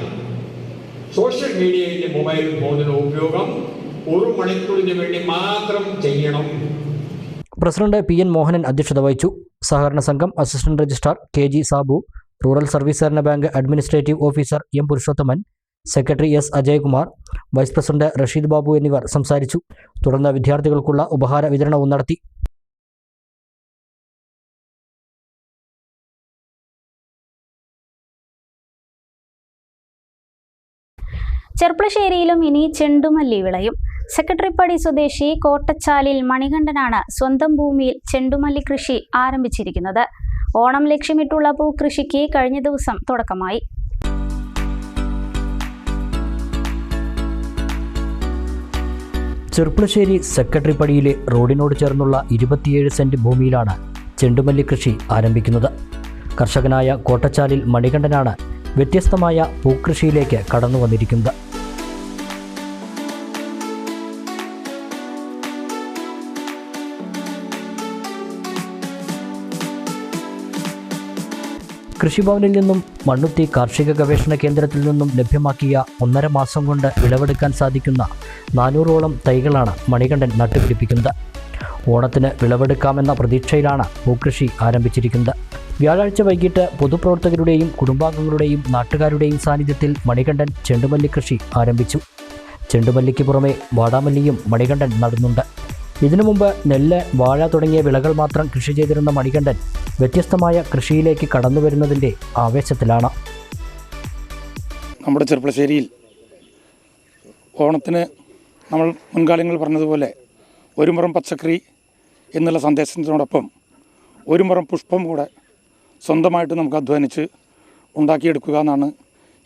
സോഷ്യൽ മീഡിയയിലെ മൊബൈൽ ഫോണിന്റെ ഉപയോഗം 1 മണിക്കൂറിന് വേണ്ടി മാത്രം ചെയ്യണം. പ്രസിഡന്റ് PN മോഹനൻ അധ്യക്ഷത വഹിച്ചു. സഹകരണ സംഘം assistant registrar KG Sabu, rural service സഹകരണ bank administrative officer M Purushothaman, secretary S Ajayakumar, vice president Rasheed Babu എന്നിവർ സംസാരിച്ചു. തുടർന്ന് വിദ്യാർത്ഥികൾക്കുള്ള ഉപഹാര വിതരണവും നടത്തി. ചെർപ്പളശ്ശേരിയിലും ഇനി ചെണ്ടുമല്ലി വിളയും. സെക്രട്ടറിപ്പടി സ്വദേശി കോട്ടച്ചാലിൽ മണികണ്ഠനാണ് സ്വന്തം ഭൂമിയിൽ ചെണ്ടുമല്ലി കൃഷി ആരംഭിച്ചിരിക്കുന്നത്. ഓണം ലക്ഷ്യമിട്ടുള്ള പൂക്കൃഷിക്ക് കഴിഞ്ഞ ദിവസം തുടക്കമായി. ചെർപ്പളശ്ശേരി സെക്രട്ടറിപ്പടിയിലെ റോഡിനോട് ചേർന്നുള്ള 27 സെന്റ് ഭൂമിയിലാണ് ചെണ്ടുമല്ലി കൃഷി ആരംഭിക്കുന്നത്. കർഷകനായ കോട്ടച്ചാലിൽ മണികണ്ഠനാണ് വ്യത്യസ്തമായ പൂക്കൃഷിയിലേക്ക് കടന്നു വന്നിരിക്കുന്നത്. കൃഷിഭവനിൽ നിന്നും മണ്ണുത്തി കാർഷിക ഗവേഷണ കേന്ദ്രത്തിൽ നിന്നും ലഭ്യമാക്കിയ 1.5 മാസം കൊണ്ട് വിളവെടുക്കാൻ സാധിക്കുന്ന 400ഓളം തൈകളാണ് മണികണ്ഠൻ നട്ടുപിടിപ്പിക്കുന്നത്. ഓണത്തിന് വിളവെടുക്കാമെന്ന പ്രതീക്ഷയിലാണ് പൂക്കൃഷി ആരംഭിച്ചിരിക്കുന്നത്. വ്യാഴാഴ്ച വൈകിട്ട് പൊതുപ്രവർത്തകരുടെയും കുടുംബാംഗങ്ങളുടെയും നാട്ടുകാരുടെയും സാന്നിധ്യത്തിൽ മണികണ്ഠൻ ചെണ്ടുമല്ലി കൃഷി ആരംഭിച്ചു. ചെണ്ടുമല്ലിക്ക് പുറമെ വാടാമല്ലിയും മണികണ്ഠൻ നടുന്നുണ്ട്. ഇതിനു മുമ്പ് നെല്ല്, വാഴ തുടങ്ങിയ വിളകൾ മാത്രം കൃഷി ചെയ്തിരുന്ന മണികണ്ഠൻ വ്യത്യസ്തമായ കൃഷിയിലേക്ക് കടന്നു വരുന്നതിൻ്റെ ആവേശത്തിലാണ്. നമ്മുടെ ചെർപ്പളശ്ശേരിയിൽ ഓണത്തിന് നമ്മൾ മുൻകാലങ്ങൾ പറഞ്ഞതുപോലെ ഒരു മുറം പച്ചക്കറി എന്നുള്ള സന്ദേശത്തിനോടൊപ്പം ഒരു മുറം പുഷ്പം കൂടെ സ്വന്തമായിട്ട് നമുക്ക് അധ്വാനിച്ച് ഉണ്ടാക്കിയെടുക്കുക എന്നാണ്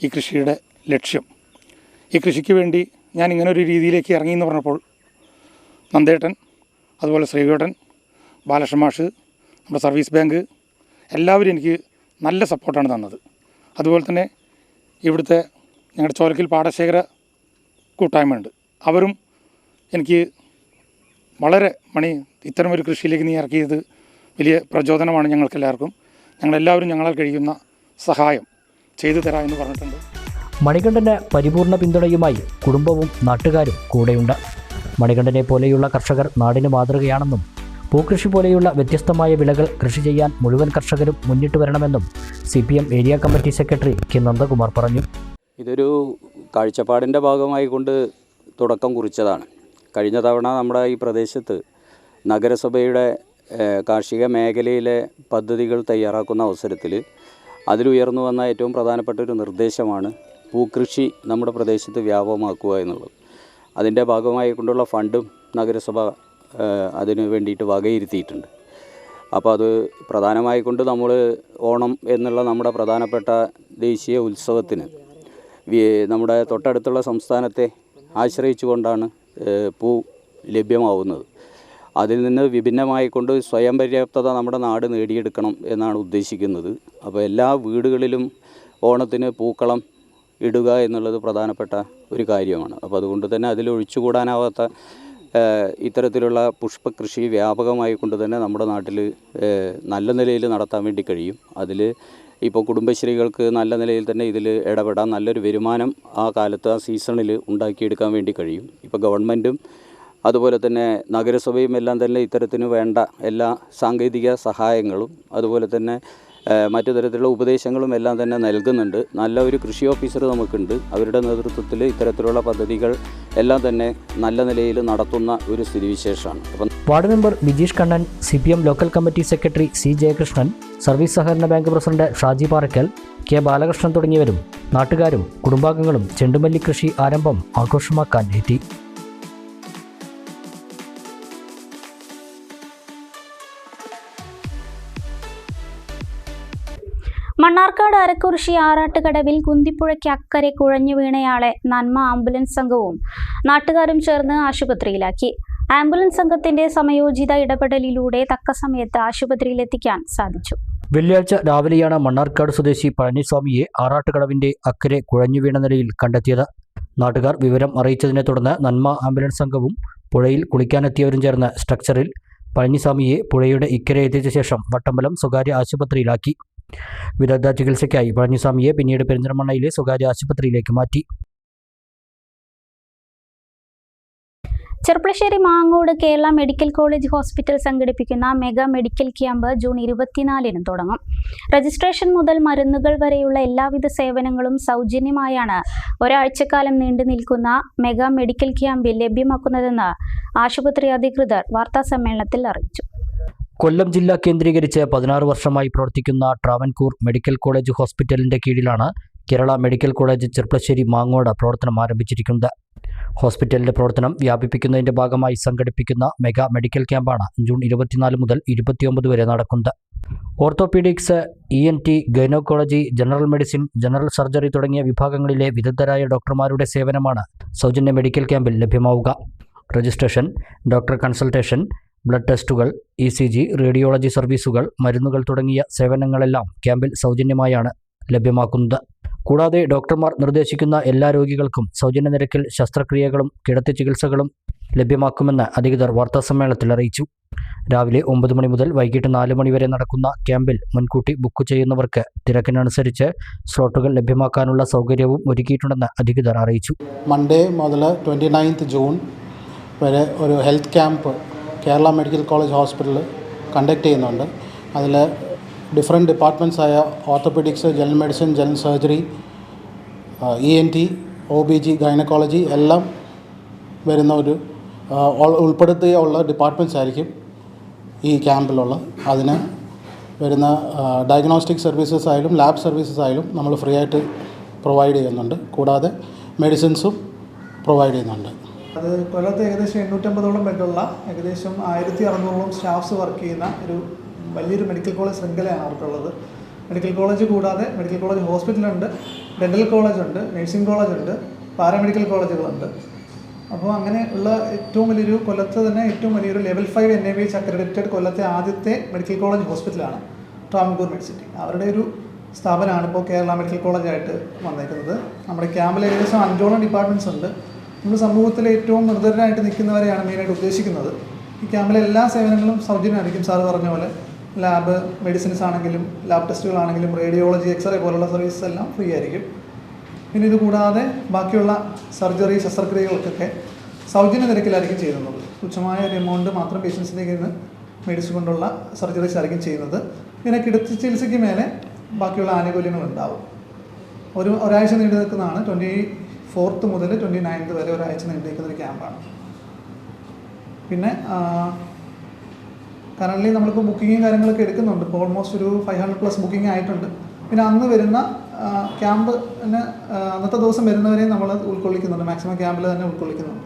ഈ കൃഷിയുടെ ലക്ഷ്യം. ഈ കൃഷിക്ക് വേണ്ടി ഞാൻ ഇങ്ങനെ ഒരു രീതിയിലേക്ക് ഇറങ്ങിയെന്ന് പറഞ്ഞപ്പോൾ നന്ദേട്ടൻ, അതുപോലെ ശ്രീകേട്ടൻ, ബാലകൃഷ്ണ മാഷ്, നമ്മുടെ സർവീസ് ബാങ്ക് എല്ലാവരും എനിക്ക് നല്ല സപ്പോർട്ടാണ് തന്നത്. അതുപോലെ തന്നെ ഇവിടുത്തെ ഞങ്ങളുടെ ചോലക്കിൽ പാടശേഖര കൂട്ടായ്മയുണ്ട്, അവരും എനിക്ക് വളരെ ഇത്തരമൊരു കൃഷിയിലേക്ക് നീ ഇറക്കിയത് വലിയ പ്രചോദനമാണ് ഞങ്ങൾക്കെല്ലാവർക്കും. ഞങ്ങളെല്ലാവരും ഞങ്ങളാൽ കഴിയുന്ന സഹായം ചെയ്തു തരാമെന്ന് പറഞ്ഞിട്ടുണ്ട്. മണികണ്ഠന് പരിപൂർണ പിന്തുണയുമായി കുടുംബവും നാട്ടുകാരും കൂടെയുണ്ട്. മണികണ്ഠനെ പോലെയുള്ള കർഷകർ നാടിന് മാതൃകയാണെന്നും പൂക്കൃഷി പോലെയുള്ള വ്യത്യസ്തമായ വിളകൾ കൃഷി ചെയ്യാൻ മുഴുവൻ കർഷകരും മുന്നിട്ട് വരണമെന്നും CPM area committee secretary K Nandakumar പറഞ്ഞു. ഇതൊരു കാഴ്ചപ്പാടിൻ്റെ ഭാഗമായി കൊണ്ട് തുടക്കം കുറിച്ചതാണ്. കഴിഞ്ഞ തവണ നമ്മുടെ ഈ പ്രദേശത്ത് നഗരസഭയുടെ കാർഷിക മേഖലയിലെ പദ്ധതികൾ തയ്യാറാക്കുന്ന അവസരത്തിൽ അതിലുയർന്നു വന്ന ഏറ്റവും പ്രധാനപ്പെട്ട ഒരു നിർദ്ദേശമാണ് പൂക്കൃഷി നമ്മുടെ പ്രദേശത്ത് വ്യാപകമാക്കുക എന്നുള്ളത്. അതിൻ്റെ ഭാഗമായി കൊണ്ടുള്ള ഫണ്ടും നഗരസഭ അതിന് വേണ്ടിയിട്ട് വകയിരുത്തിയിട്ടുണ്ട്. അപ്പോൾ അത് പ്രധാനമായി കൊണ്ട് നമ്മൾ ഓണം എന്നുള്ള നമ്മുടെ പ്രധാനപ്പെട്ട ദേശീയ ഉത്സവത്തിന് നമ്മുടെ തൊട്ടടുത്തുള്ള സംസ്ഥാനത്തെ ആശ്രയിച്ചു കൊണ്ടാണ് പൂ ലഭ്യമാവുന്നത്. അതിൽ നിന്ന് വിഭിന്നമായിക്കൊണ്ട് സ്വയം പര്യാപ്തത നമ്മുടെ നാട് നേടിയെടുക്കണം എന്നാണ് ഉദ്ദേശിക്കുന്നത്. അപ്പോൾ എല്ലാ വീടുകളിലും ഓണത്തിന് പൂക്കളം ഇടുക എന്നുള്ളത് പ്രധാനപ്പെട്ട ഒരു കാര്യമാണ്. അപ്പോൾ അതുകൊണ്ട് തന്നെ അതിലൊഴിച്ചുകൂടാനാവാത്ത ഇത്തരത്തിലുള്ള പുഷ്പകൃഷി വ്യാപകമായി കൊണ്ട് തന്നെ നമ്മുടെ നാട്ടിൽ നല്ല നിലയിൽ നടത്താൻ വേണ്ടി കഴിയും. അതിൽ ഇപ്പോൾ കുടുംബശ്രീകൾക്ക് നല്ല നിലയിൽ തന്നെ ഇതിൽ ഇടപെടാൻ നല്ലൊരു വരുമാനം ആ കാലത്ത് ആ സീസണിൽ ഉണ്ടാക്കിയെടുക്കാൻ വേണ്ടി കഴിയും. ഇപ്പോൾ ഗവൺമെൻറ്റും അതുപോലെ തന്നെ നഗരസഭയും എല്ലാം തന്നെ ഇത്തരത്തിന് വേണ്ട എല്ലാ സാങ്കേതിക സഹായങ്ങളും അതുപോലെ തന്നെ മറ്റു തരത്തിലുള്ള ഉപദേശങ്ങളും എല്ലാം തന്നെ നൽകുന്നുണ്ട്. നല്ല ഒരു കൃഷി ഓഫീസർ നമുക്കുണ്ട്. അവരുടെ നേതൃത്വത്തിൽ ഇത്തരത്തിലുള്ള പദ്ധതികൾ എല്ലാം തന്നെ നല്ല നിലയിൽ നടത്തുന്ന ഒരു സ്ഥിതിവിശേഷമാണ്. Ward member Bijeesh Kannan, CPM local committee secretary C Jayakrishnan, service സഹകരണ bank president Shaji Parakkal, K Balakrishnan തുടങ്ങിയവരും നാട്ടുകാരും കുടുംബാംഗങ്ങളും ചെണ്ടുമല്ലി കൃഷി ആരംഭം ആഘോഷമാക്കാൻ എത്തി. മണ്ണാർക്കാട് അരക്കുറിശി ആറാട്ടുകടവിൽ കുന്തിപ്പുഴയ്ക്ക് അക്കരെ കുഴഞ്ഞു വീണയാളെ നന്മ ആംബുലൻസ് സംഘവും നാട്ടുകാരും ചേർന്ന് ആശുപത്രിയിലാക്കി. ആംബുലൻസ് സംഘത്തിന്റെ സമയോചിത ഇടപെടലിലൂടെ തക്ക സമയത്ത് ആശുപത്രിയിലെത്തിക്കാൻ സാധിച്ചു. വെള്ളിയാഴ്ച രാവിലെയാണ് മണ്ണാർക്കാട് സ്വദേശി പഴനിസ്വാമിയെ ആറാട്ടുകടവിന്റെ അക്കരെ കുഴഞ്ഞു വീണ നിലയിൽ കണ്ടെത്തിയത്. നാട്ടുകാർ വിവരം അറിയിച്ചതിനെ തുടർന്ന് നന്മ ആംബുലൻസ് സംഘവും പുഴയിൽ കുളിക്കാനെത്തിയവരും ചേർന്ന് സ്ട്രക്ചറിൽ പഴനിസ്വാമിയെ പുഴയുടെ ഇക്കരെ എത്തിച്ച ശേഷം വട്ടമ്പലം സ്വകാര്യ ആശുപത്രിയിലാക്കി. വിദഗ്ധ ചികിത്സയ്ക്കായി പഴനിസ്വാമിയെ പിന്നീട് പെരിന്തൽമണ്ണയിലെ സ്വകാര്യ ആശുപത്രിയിലേക്ക് മാറ്റി. Cherpulassery Mangode Kerala medical college hospital സംഘടിപ്പിക്കുന്ന മെഗാ മെഡിക്കൽ ക്യാമ്പ് ജൂൺ 24 തുടങ്ങും. രജിസ്ട്രേഷൻ മുതൽ മരുന്നുകൾ വരെയുള്ള എല്ലാവിധ സേവനങ്ങളും സൗജന്യമായാണ് ഒരാഴ്ചക്കാലം നീണ്ടു നിൽക്കുന്ന മെഗാ മെഡിക്കൽ ക്യാമ്പിൽ ലഭ്യമാക്കുന്നതെന്ന് ആശുപത്രി അധികൃതർ വാർത്താസമ്മേളനത്തിൽ അറിയിച്ചു. കൊല്ലം ജില്ല കേന്ദ്രീകരിച്ച് 16 വർഷമായി പ്രവർത്തിക്കുന്ന ട്രാവൻകൂർ മെഡിക്കൽ കോളേജ് ഹോസ്പിറ്റലിന്റെ കീഴിലാണ് കേരള മെഡിക്കൽ കോളേജ് ചെർപ്പളശ്ശേരി മാങ്ങോട് പ്രവർത്തനം ആരംഭിച്ചിരിക്കുന്നത്. ഹോസ്പിറ്റലിന്റെ പ്രവർത്തനം വ്യാപിപ്പിക്കുന്നതിന്റെ ഭാഗമായി സംഘടിപ്പിക്കുന്ന മെഗാ മെഡിക്കൽ ക്യാമ്പാണ് ജൂൺ 24 മുതൽ 29 വരെ നടക്കുന്നത്. Orthopaedics, ENT, gynaecology, general medicine, general surgery തുടങ്ങിയ വിഭാഗങ്ങളിലെ വിദഗ്ധരായ ഡോക്ടർമാരുടെ സേവനമാണ് സൗജന്യ മെഡിക്കൽ ക്യാമ്പിൽ ലഭ്യമാവുക. രജിസ്ട്രേഷൻ, ഡോക്ടർ കൺസൾട്ടേഷൻ, ബ്ലഡ് ടെസ്റ്റുകൾ, ECG, റേഡിയോളജി സർവീസുകൾ, മരുന്നുകൾ തുടങ്ങിയ സേവനങ്ങളെല്ലാം ക്യാമ്പിൽ സൗജന്യമായാണ് ലഭ്യമാക്കുന്നത്. കൂടാതെ ഡോക്ടർമാർ നിർദ്ദേശിക്കുന്ന എല്ലാ രോഗികൾക്കും സൗജന്യ നിരക്കിൽ ശസ്ത്രക്രിയകളും കിടത്തി ചികിത്സകളും ലഭ്യമാക്കുമെന്ന് അധികൃതർ വാർത്താസമ്മേളനത്തിൽ അറിയിച്ചു. രാവിലെ 9 മണി മുതൽ വൈകിട്ട് 4 മണി വരെ നടക്കുന്ന ക്യാമ്പിൽ മുൻകൂട്ടി ബുക്ക് ചെയ്യുന്നവർക്ക് തിരക്കിനനുസരിച്ച് സ്ലോട്ടുകൾ ലഭ്യമാക്കാനുള്ള സൗകര്യവും ഒരുക്കിയിട്ടുണ്ടെന്ന് അധികൃതർ അറിയിച്ചു. മൺഡേ മുതൽ 29 ജൂൺ വരെ ഒരു health camp Kerala medical college ഹോസ്പിറ്റലിൽ കണ്ടക്ട് ചെയ്യുന്നുണ്ട്. അതിൽ ഡിഫറെൻറ്റ് ഡിപ്പാർട്ട്മെൻറ്റ്സായ orthopaedics, general medicine, general surgery, ENT, OBG, gynaecology എല്ലാം വരുന്ന ഒരു ഉൾപ്പെടുത്തിയുള്ള ഡിപ്പാർട്ട്മെൻറ്റ്സ് ആയിരിക്കും ഈ ക്യാമ്പിലുള്ള. അതിന് വരുന്ന ഡയഗ്നോസ്റ്റിക് സർവീസസ് ആയാലും ലാബ് സർവീസസ് ആയാലും നമ്മൾ ഫ്രീ ആയിട്ട് പ്രൊവൈഡ് ചെയ്യുന്നുണ്ട്. കൂടാതെ മെഡിസിൻസും പ്രൊവൈഡ് ചെയ്യുന്നുണ്ട്. അത് കൊല്ലത്ത് ഏകദേശം 850ഓളം ബെഡുള്ള ഏകദേശം 1600ഓളം സ്റ്റാഫ്സ് വർക്ക് ചെയ്യുന്ന ഒരു വലിയൊരു മെഡിക്കൽ കോളേജ് ശൃംഖലയാണ് അവർക്കുള്ളത്. മെഡിക്കൽ കോളേജ് കൂടാതെ മെഡിക്കൽ കോളേജ് ഹോസ്പിറ്റലുണ്ട്, ഡെൻ്റൽ കോളേജുണ്ട്, നഴ്സിംഗ് കോളേജുണ്ട്, പാരാമെഡിക്കൽ കോളേജുകളുണ്ട്. അപ്പോൾ അങ്ങനെ ഉള്ള ഏറ്റവും വലിയൊരു കൊല്ലത്ത് തന്നെ ഏറ്റവും വലിയൊരു ലെവൽ 5 NABH അക്രഡിറ്റഡ് കൊല്ലത്തെ ആദ്യത്തെ മെഡിക്കൽ കോളേജ് ഹോസ്പിറ്റലാണ് ട്രാവൻകൂർ മെഡിസിറ്റി. അവരുടെ ഒരു സ്ഥാപനമാണ് ഇപ്പോൾ കേരള മെഡിക്കൽ കോളേജായിട്ട് വന്നേക്കുന്നത്. നമ്മുടെ ക്യാമ്പിൽ ഏകദേശം 5ഓളം ഡിപ്പാർട്ട്മെൻറ്റ്സ് ഉണ്ട്. നമ്മൾ സമൂഹത്തിലെ ഏറ്റവും നിർദ്ധരായിട്ട് നിൽക്കുന്നവരെയാണ് മെയിനായിട്ട് ഉദ്ദേശിക്കുന്നത്. ഈ ക്യാമ്പിലെ എല്ലാ സേവനങ്ങളും സൗജന്യമായിരിക്കും. സാറ് പറഞ്ഞ പോലെ ലാബ് മെഡിസിൻസ് ആണെങ്കിലും ലാബ് ടെസ്റ്റുകളാണെങ്കിലും റേഡിയോളജി, എക്സ്റേ പോലുള്ള സർവീസസ് എല്ലാം ഫ്രീ ആയിരിക്കും. പിന്നെ ഇത് കൂടാതെ ബാക്കിയുള്ള സർജറി, ശസ്ത്രക്രിയകൾക്കൊക്കെ സൗജന്യ നിരക്കിലായിരിക്കും ചെയ്യുന്നത്. തുച്ഛമായ ഒരു എമൗണ്ട് മാത്രം പേഷ്യൻസിലേക്ക് നിന്ന് മേടിച്ചുകൊണ്ടുള്ള സർജറീസ് ആയിരിക്കും ചെയ്യുന്നത്. പിന്നെ കിടത്തി ചികിത്സയ്ക്ക് മേലെ ബാക്കിയുള്ള ആനുകൂല്യങ്ങളുണ്ടാവും. ഒരാഴ്ച നീണ്ടു നിൽക്കുന്നതാണ്. 24th മുതൽ 29th വരെ ഒരാഴ്ച നീണ്ടു നിൽക്കുന്നൊരു ക്യാമ്പാണ്. പിന്നെ കറൻ്റ്ലി നമ്മളിപ്പോൾ ബുക്കിങ്ങും കാര്യങ്ങളൊക്കെ എടുക്കുന്നുണ്ട്. ഇപ്പോൾ ഓൾമോസ്റ്റ് ഒരു 500+ ബുക്കിംഗ് ആയിട്ടുണ്ട്. പിന്നെ അന്ന് വരുന്ന ക്യാമ്പിന് അന്നത്തെ ദിവസം വരുന്നവരെയും നമ്മൾ ഉൾക്കൊള്ളിക്കുന്നുണ്ട്. മാക്സിമം ക്യാമ്പിൽ തന്നെ ഉൾക്കൊള്ളിക്കുന്നുണ്ട്.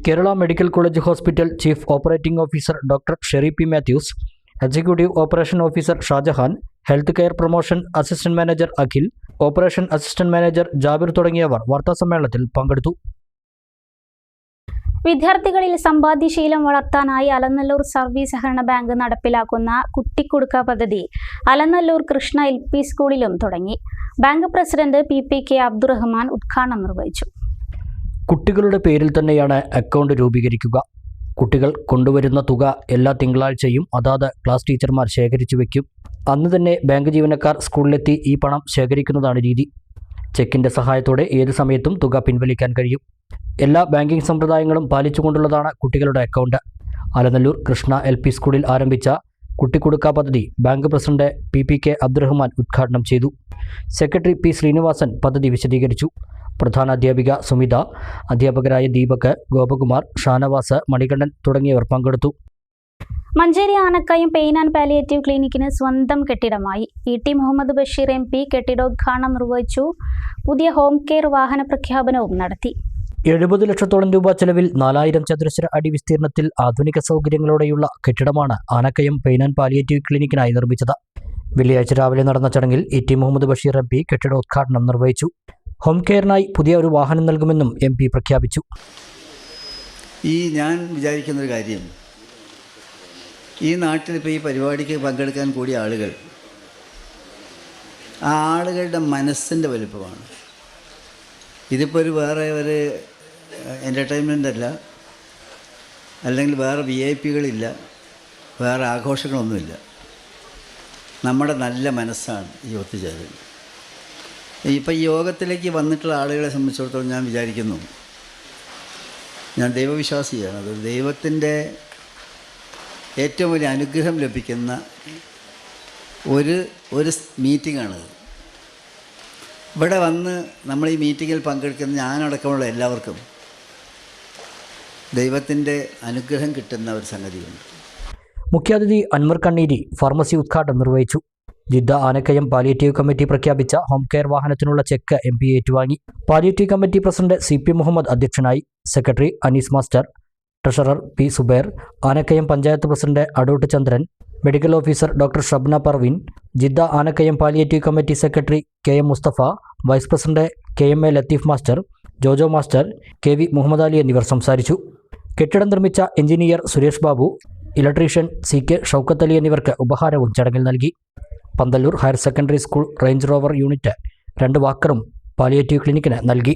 Kerala medical college hospital chief operating officer doctor Sherry P Mathews, executive operation officer Shahjahan, health care promotion assistant manager Akhil, operation assistant manager Jabir തുടങ്ങിയവർ വാർത്താസമ്മേളനത്തിൽ പങ്കെടുത്തു. വിദ്യാർത്ഥികളിൽ സമ്പാദ്യശീലം വളർത്താനായി അലനല്ലൂർ സർവീസ് സഹകരണ ബാങ്ക് നടപ്പിലാക്കുന്ന കുട്ടിക്കുടുക്ക പദ്ധതി അലനല്ലൂർ കൃഷ്ണ LP സ്കൂളിലും തുടങ്ങി. ബാങ്ക് പ്രസിഡന്റ് PPK അബ്ദുറഹ്മാൻ ഉദ്ഘാടനം നിർവഹിച്ചു. കുട്ടികളുടെ പേരിൽ തന്നെയാണ് അക്കൗണ്ട് രൂപീകരിക്കുക. കുട്ടികൾ കൊണ്ടുവരുന്ന തുക എല്ലാ തിങ്കളാഴ്ചയും അതാത് ക്ലാസ് ടീച്ചർമാർ ശേഖരിച്ചു വയ്ക്കും. അന്ന് തന്നെ ബാങ്ക് ജീവനക്കാർ സ്കൂളിലെത്തി ഈ പണം ശേഖരിക്കുന്നതാണ് രീതി. ചെക്കിൻ്റെ സഹായത്തോടെ ഏത് സമയത്തും തുക പിൻവലിക്കാൻ കഴിയും. എല്ലാ ബാങ്കിംഗ് സമ്പ്രദായങ്ങളും പാലിച്ചുകൊണ്ടുള്ളതാണ് കുട്ടികളുടെ അക്കൗണ്ട്. അലനല്ലൂർ കൃഷ്ണ LP സ്കൂളിൽ ആരംഭിച്ച കുട്ടിക്കുടുക്ക പദ്ധതി ബാങ്ക് പ്രസിഡന്റ് PPK അബ്ദുറഹ്മാൻ ഉദ്ഘാടനം ചെയ്തു. സെക്രട്ടറി P ശ്രീനിവാസൻ പദ്ധതി വിശദീകരിച്ചു. പ്രധാന അധ്യാപിക സുമിത, അധ്യാപകരായ ദീപക്, ഗോപകുമാർ, ഷാനവാസ്, മണികണ്ഠൻ തുടങ്ങിയവർ പങ്കെടുത്തു. Manjeri Anakkayam pain and palliative ക്ലിനിക്കിന് സ്വന്തം കെട്ടിടമായി. ET മുഹമ്മദ് ബഷീർ MP കെട്ടിടോദ്ഘാടനം നിർവഹിച്ചു. പുതിയ ഹോം കെയർ വാഹന പ്രഖ്യാപനവും നടത്തി. 70 ലക്ഷത്തോളം രൂപ ചെലവിൽ 4000 ചതുരശ്ര അടി വിസ്തീർണത്തിൽ ആധുനിക സൗകര്യങ്ങളോടെയുള്ള കെട്ടിടമാണ് ആനക്കയം പെയിൻ ആൻഡ് പാലിയേറ്റീവ് ക്ലിനിക്കിനായി നിർമ്മിച്ചത്. വെള്ളിയാഴ്ച രാവിലെ നടന്ന ചടങ്ങിൽ ET മുഹമ്മദ് ബഷീർ MP കെട്ടിടോദ്ഘാടനം നിർവഹിച്ചു. ഹോം കെയറിനായി പുതിയ ഒരു വാഹനം നൽകുമെന്നും MP പ്രഖ്യാപിച്ചു. ഞാൻ വിചാരിക്കുന്നൊരു കാര്യം, ഈ നാട്ടിൽ ഇപ്പോൾ ഈ പരിപാടിക്ക് പങ്കെടുക്കാൻ കൂടിയ ആളുകൾ, ആ ആളുകളുടെ മനസ്സിൻ്റെ വലുപ്പമാണ്. ഇതിപ്പോൾ വേറെ ഒരു എൻ്റർടൈൻമെൻ്റ് അല്ല, അല്ലെങ്കിൽ വേറെ VIPകളില്ല, വേറെ ആഘോഷങ്ങളൊന്നുമില്ല. നമ്മുടെ നല്ല മനസ്സാണ് ഈ ഒത്തുചേരൽ. ഇപ്പോൾ ഈ യോഗത്തിലേക്ക് വന്നിട്ടുള്ള ആളുകളെ സംബന്ധിച്ചിടത്തോളം ഞാൻ വിചാരിക്കുന്നു, ഞാൻ ദൈവവിശ്വാസിയാണ്, അത് ദൈവത്തിൻ്റെ ഏറ്റവും വലിയ അനുഗ്രഹം ലഭിക്കുന്ന ഒരു മീറ്റിംഗാണത്. ഇവിടെ വന്ന് നമ്മൾ ഈ മീറ്റിങ്ങിൽ പങ്കെടുക്കുന്ന ഞാനടക്കമുള്ള എല്ലാവർക്കും ദൈവത്തിൻ്റെ അനുഗ്രഹം കിട്ടുന്ന ഒരു സംഗതിയുണ്ട്. മുഖ്യാതിഥി അൻവർ കണ്ണീരി ഫാർമസി ഉദ്ഘാടനം നിർവഹിച്ചു. ജിദ്ദ ആനക്കയം പാലിയേറ്റീവ് കമ്മിറ്റി പ്രഖ്യാപിച്ച ഹോം കെയർ വാഹനത്തിനുള്ള ചെക്ക് MP ഏറ്റുവാങ്ങി. Palliative committee president CP Muhammad അധ്യക്ഷനായി. Secretary Anees master, treasurer P Zubair, Anakkayam panchayat president Adoot Chandran, medical officer doctor Shabna Parveen, Jeddah Anakkayam palliative committee secretary KM Musthafa, vice president KMA Latheef master, Jojo master, KV Muhammad Ali എന്നിവർ സംസാരിച്ചു. കെട്ടിടം നിർമ്മിച്ച engineer Suresh Babu, electrician CK Shoukath Ali എന്നിവർക്ക് ഉപഹാരവും ചടങ്ങിൽ നൽകി. Panthalloor higher secondary school range rover unit 2 വാക്കറും പാലിയേറ്റീവ് ക്ലിനിക്കിന് നൽകി.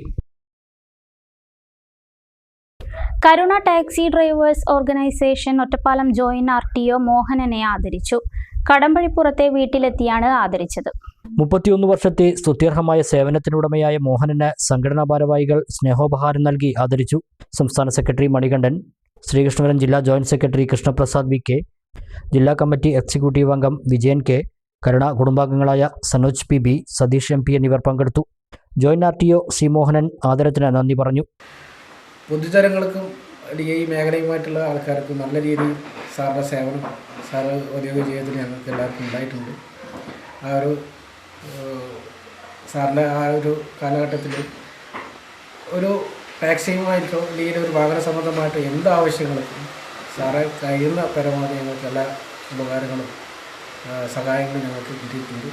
Karuna taxi drivers organisation Ottapalam joint RTO മോഹനനെ ആദരിച്ചു. കടമ്പഴിപ്പുറത്തെ വീട്ടിലെത്തിയാണ് ആദരിച്ചത്. 31 വർഷത്തെ സ്തുത്യർഹമായ സേവനത്തിനുടമയായ മോഹനന് സംഘടനാ ഭാരവാഹികൾ സ്നേഹോപഹാരം നൽകി ആദരിച്ചു. സംസ്ഥാന സെക്രട്ടറി മണികണ്ഠൻ, ശ്രീകൃഷ്ണപുരം ജില്ലാ ജോയിന്റ് സെക്രട്ടറി കൃഷ്ണപ്രസാദ് VK, ജില്ലാ കമ്മിറ്റി എക്സിക്യൂട്ടീവ് അംഗം വിജയൻ K, കരുണ കുടുംബാംഗങ്ങളായ സനോജ് PB, സതീഷ് MP എന്നിവർ പങ്കെടുത്തു. ജോയിന്റ് RTO C മോഹനൻ ആദരത്തിന് നന്ദി പറഞ്ഞു. പൊതുജനങ്ങൾക്കും ഈ മേഖലയുമായിട്ടുള്ള ആൾക്കാർക്കും നല്ല രീതിയിൽ സാറിൻ്റെ സേവനം, സാറ് ഔദ്യോഗിക ജീവിതത്തിൽ ഞങ്ങൾക്ക് എല്ലാവർക്കും ഉണ്ടായിട്ടുണ്ട്. ആ ഒരു സാറിൻ്റെ ആ ഒരു കാലഘട്ടത്തിൽ ഒരു ടാക്സിയുമായിട്ടോ അല്ലെങ്കിൽ ഒരു വാഹന സംബന്ധമായിട്ടോ എന്ത് ആവശ്യങ്ങൾക്കും സാറെ കഴിയുന്ന പരമാവധി ഞങ്ങൾക്ക് എല്ലാ ഉപകാരങ്ങളും സഹായങ്ങളും ഞങ്ങൾക്ക് കിട്ടിയിട്ടുണ്ട്.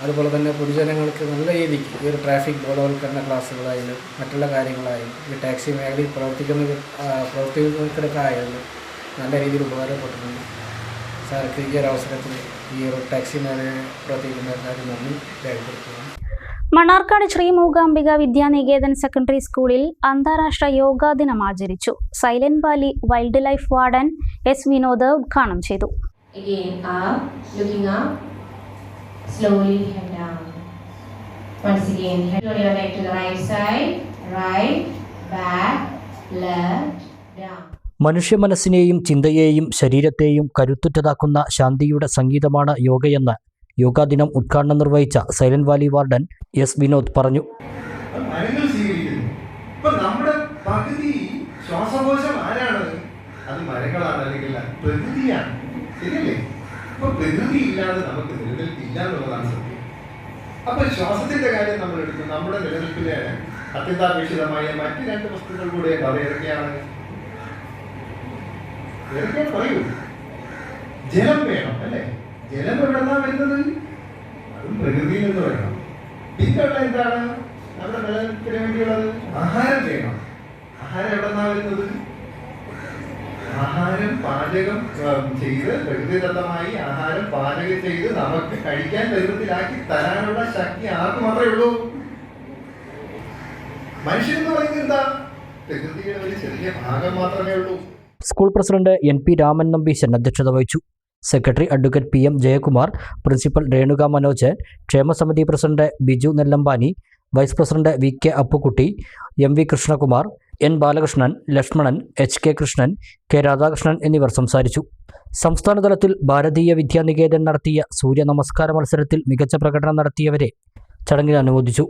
അതുപോലെ തന്നെ പൊതുജനങ്ങൾക്ക് നല്ല രീതിക്ക് ഈ ഒരു ട്രാഫിക് ബോധവൽക്കരണ ക്ലാസ്സുകളായാലും മറ്റുള്ള കാര്യങ്ങളായാലും ഈ ടാക്സി മേഖലയിൽ പ്രവർത്തിക്കുന്നവർക്കൊക്കെ ആയാലും നല്ല രീതിയിൽ ഉപകാരപ്പെട്ടിട്ടുണ്ട്. സാർക്ക് ഈ ഒരു അവസരത്തിൽ ഈ ഒരു ടാക്സി മേഖലയിൽ പ്രവർത്തിക്കുന്നവർക്കായി നന്ദി രേഖപ്പെടുത്തുന്നു. മണ്ണാർക്കാട് ശ്രീ മൂകാംബിക വിദ്യാനികേതൻ സെക്കൻഡറി സ്കൂളിൽ അന്താരാഷ്ട്ര യോഗാ ദിനം ആചരിച്ചു. Silent Valley wild life warden S Vinod ഉദ്ഘാടനം ചെയ്തു. Slowly head down. Once again, head your neck to the right side, right, back, left, down. മനുഷ്യ മനസ്സിനെയും ചിന്തയെയും ശരീരത്തെയും കരുത്തുറ്റതാക്കുന്ന ശാന്തിയുടെ സംഗീതമാണ് യോഗയെന്ന് യോഗാ ദിനം ഉദ്ഘാടനം നിർവഹിച്ച silent Valley warden S Vinod പറഞ്ഞു. നമ്മുടെ പകുതി ശ്വാസകോശം ആരാണ്? അത് മരങ്ങളാണ്, അല്ലെങ്കിൽ പ്രകൃതിയാണ്. ശരിയല്ലേ? അപ്പൊ പ്രകൃതി ഇല്ലാതെ നമുക്ക് നിലനിൽപ്പില്ല എന്നുള്ളതാണ് സത്യം. അപ്പൊ ശ്വാസത്തിന്റെ കാര്യം നമ്മൾ എടുക്കും. നമ്മുടെ നിലനിൽപ്പിന് അത്യന്താപേക്ഷിതമായ മറ്റ് 2 വസ്തുക്കൾ കൂടെ അത് ഏതൊക്കെയാണ്? പറയൂ. ജലം വേണം, അല്ലേ? ജലം എവിടെന്നാ വരുന്നത്? അതും പ്രകൃതിയിൽ നിന്ന് വേണം. പിന്നെയുള്ള എന്താണ് നമ്മുടെ നിലനിൽപ്പിന് വേണ്ടിയുള്ളത്? ആഹാരം വേണം. ആഹാരം എവിടെന്നാ വരുന്നത്? ആഹാരം പാചകം ചെയ്ത്, പ്രകൃതിദത്തമായി ആഹാരം പാചകം ചെയ്ത് നമുക്ക് കഴിക്കാൻ പരുവത്തിലാക്കി തരാനുള്ള ശക്തി ആർക്ക് മാത്രമേ ഉള്ളൂ? മനുഷ്യനെന്ന് പറയുന്നത് എന്താ? പ്രകൃതിയുടെ ഒരു ചെറിയ ഭാഗം മാത്രമേ ഉള്ളൂ. School president NP Raman Nambeesan അധ്യക്ഷത വഹിച്ചു. Secretary advocate PM Jayakumar, principal Renuka Manoj, ക്ഷേമസമിതി president Biju Nellambani, vice president VK Appukutty, MV Krishnakumar, N Balakrishnan, Lakshmanan, HK Krishnan, K Radhakrishnan എന്നിവർ സംസാരിച്ചു. സംസ്ഥാനതലത്തിൽ ഭാരതീയ വിദ്യാനികേതൻ നടത്തിയ സൂര്യ നമസ്കാര മത്സരത്തിൽ മികച്ച പ്രകടനം നടത്തിയവരെ ചടങ്ങിൽ അനുമോദിച്ചു.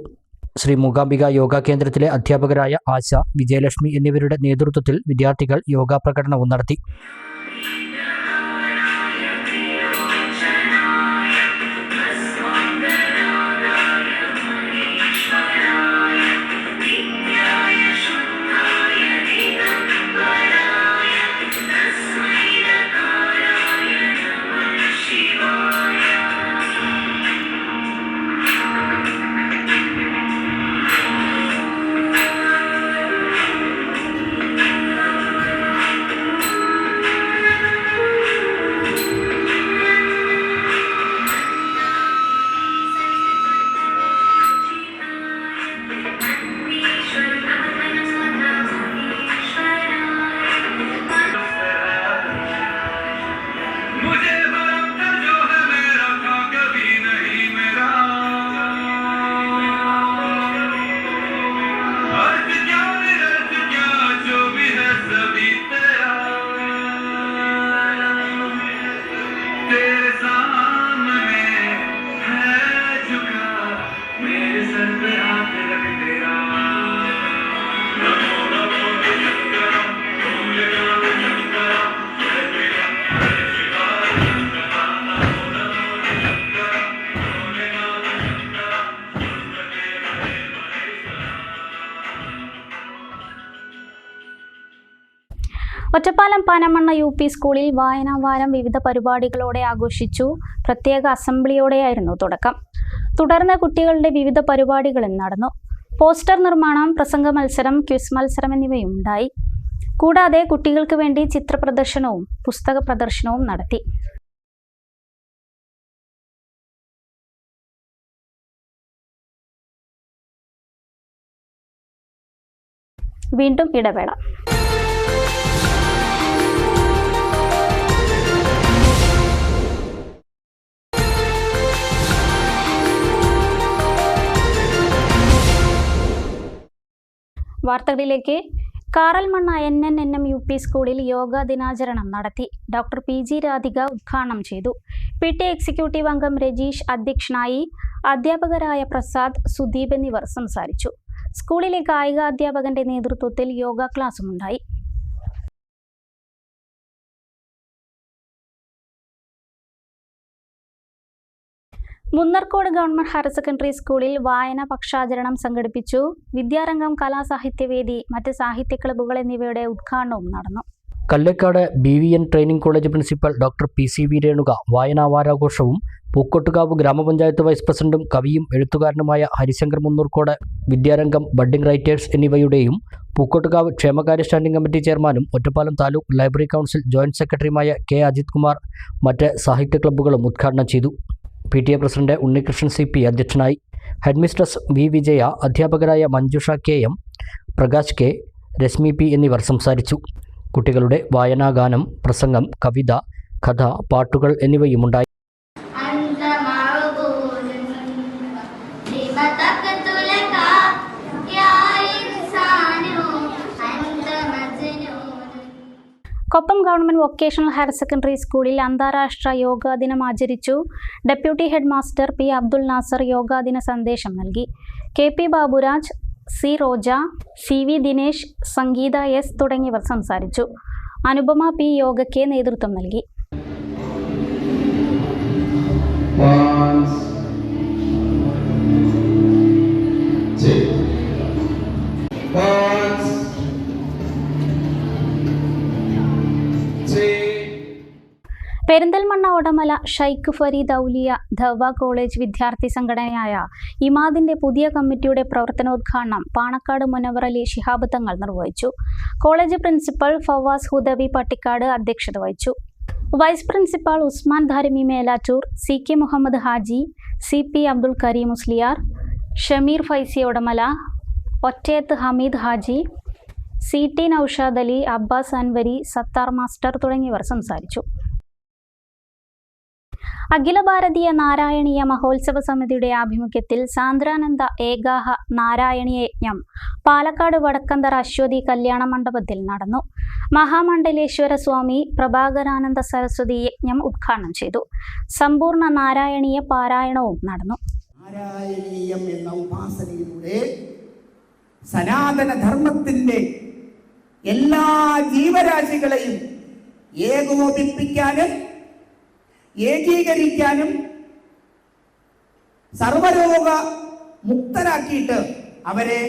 ശ്രീ മൂകാംബിക യോഗ കേന്ദ്രത്തിലെ അധ്യാപകരായ ആശ, വിജയലക്ഷ്മി എന്നിവരുടെ നേതൃത്വത്തിൽ വിദ്യാർത്ഥികൾ യോഗ പ്രകടനവും നടത്തി. ഒറ്റപ്പാലം പനമണ്ണ UP സ്കൂളിൽ വായനാ വാരം വിവിധ പരിപാടികളോടെ ആഘോഷിച്ചു. പ്രത്യേക അസംബ്ലിയോടെയായിരുന്നു തുടക്കം. തുടർന്ന് കുട്ടികളുടെ വിവിധ പരിപാടികളും നടന്നു. പോസ്റ്റർ നിർമ്മാണം, പ്രസംഗ മത്സരം, ക്വിസ് മത്സരം എന്നിവയും ഉണ്ടായി. കൂടാതെ കുട്ടികൾക്ക് വേണ്ടി ചിത്ര പ്രദർശനവും പുസ്തക പ്രദർശനവും നടത്തി. വീണ്ടും ഇടവേള. വാർത്തകളിലേക്ക്. കാറൽമണ്ണ NNNM UP സ്കൂളിൽ യോഗ ദിനാചരണം നടത്തി. ഡോക്ടർ PG രാധിക ഉദ്ഘാടനം ചെയ്തു. PT എക്സിക്യൂട്ടീവ് അംഗം രജീഷ് അധ്യക്ഷനായി. അധ്യാപകരായ പ്രസാദ്, സുദീപ് എന്നിവർ സംസാരിച്ചു. സ്കൂളിലെ കായിക അധ്യാപകന്റെ നേതൃത്വത്തിൽ യോഗ ക്ലാസുമുണ്ടായി. മുന്നർക്കോട് ഗവൺമെന്റ് ഹയർ സെക്കൻഡറി സ്കൂളിൽ വായന പക്ഷാചരണം സംഘടിപ്പിച്ചു. വിദ്യാരംഗം, കലാസാഹിത്യവേദി, മറ്റ് സാഹിത്യ ക്ലബ്ബുകൾ എന്നിവയുടെ ഉദ്ഘാടനവും നടന്നു. Kallekkad BVN training college principal doctor PCV Renuka വായനാ വാരാഘോഷവും പൂക്കോട്ടുകാവ് ഗ്രാമപഞ്ചായത്ത് വൈസ് പ്രസിഡന്റും കവിയും എഴുത്തുകാരനുമായ ഹരിശങ്കർ മുന്നൂർക്കോട്, വിദ്യാരംഗം, ബഡ്ഡിംഗ് റൈറ്റേഴ്സ് എന്നിവയുടെയും പൂക്കോട്ടുകാവ് ക്ഷേമകാര്യ സ്റ്റാൻഡിംഗ് കമ്മിറ്റി ചെയർമാനും Ottapalam taluk library council joint സെക്രട്ടറിയുമായ K അജിത് കുമാർ മറ്റ് സാഹിത്യ ക്ലബ്ബുകളും ഉദ്ഘാടനം ചെയ്തു. PTA പ്രസിഡന്റ് ഉണ്ണികൃഷ്ണൻ CP അധ്യക്ഷനായി. ഹെഡ്മിസ്ട്രസ് V വിജയ, അധ്യാപകരായ Manjusha KM, Prakash K, Rashmi P എന്നിവർ സംസാരിച്ചു. കുട്ടികളുടെ വായനാഗാനം, പ്രസംഗം, കവിത, കഥ, പാട്ടുകൾ എന്നിവയുമുണ്ടായി. Koppam government vocational higher secondary സ്കൂളിൽ അന്താരാഷ്ട്ര യോഗാ ദിനം ആചരിച്ചു. Deputy head master P Abdul Nasar യോഗാദിന സന്ദേശം നൽകി. KP Baburaj, C Roja, CV Dinesh, സംഗീത S തുടങ്ങിയവർ സംസാരിച്ചു. അനുപമ P യോഗയ്ക്ക് നേതൃത്വം നൽകി. പെരിന്തൽമണ്ണ ഒടമല ഷൈഖ് ഫരീദ് ഔലിയ ദഅ്വ കോളേജ് വിദ്യാർത്ഥി സംഘടനയായ ഇമാദിന്റെ പുതിയ കമ്മിറ്റിയുടെ പ്രവർത്തനോദ്ഘാടനം പാണക്കാട് മുനവർ അലി ശിഹാബ് തങ്ങൾ നിർവഹിച്ചു. കോളേജ് പ്രിൻസിപ്പൽ ഫവാസ് ഹുദവി പട്ടിക്കാട് അധ്യക്ഷത വഹിച്ചു. Vice principal Usman Darimi Melattur, CK Muhammad Haji, CP Abdul Kareem Musliyar, Shameer Faizy Odamala, Ottayath Hameed Haji, CT Noushad Ali, Abbas Anwari, Sathar master തുടങ്ങിയവർ സംസാരിച്ചു. അഖില ഭാരതീയ നാരായണീയ മഹോത്സവ സമിതിയുടെ ആഭിമുഖ്യത്തിൽ സാന്ദ്രാനന്ദ ഏകാഹ നാരായണീയ യജ്ഞം പാലക്കാട് വടക്കന്തറ അശ്വതി കല്യാണ മണ്ഡപത്തിൽ നടന്നു. മഹാമണ്ഡലേശ്വര സ്വാമി പ്രഭാകരാനന്ദ സരസ്വതി യജ്ഞം ഉദ്ഘാടനം ചെയ്തു. സമ്പൂർണ്ണ നാരായണീയ പാരായണവും നടന്നു. നാരായണീയം എന്ന ഉപാസനയിലൂടെ സനാതന ധർമ്മത്തിന്റെ എല്ലാ ജീവരാശികളെയും ഏകോപിപ്പിക്കാനും ഏകീകരിക്കാനും സർവരോഗ മുക്തരാക്കിയിട്ട് അവരെ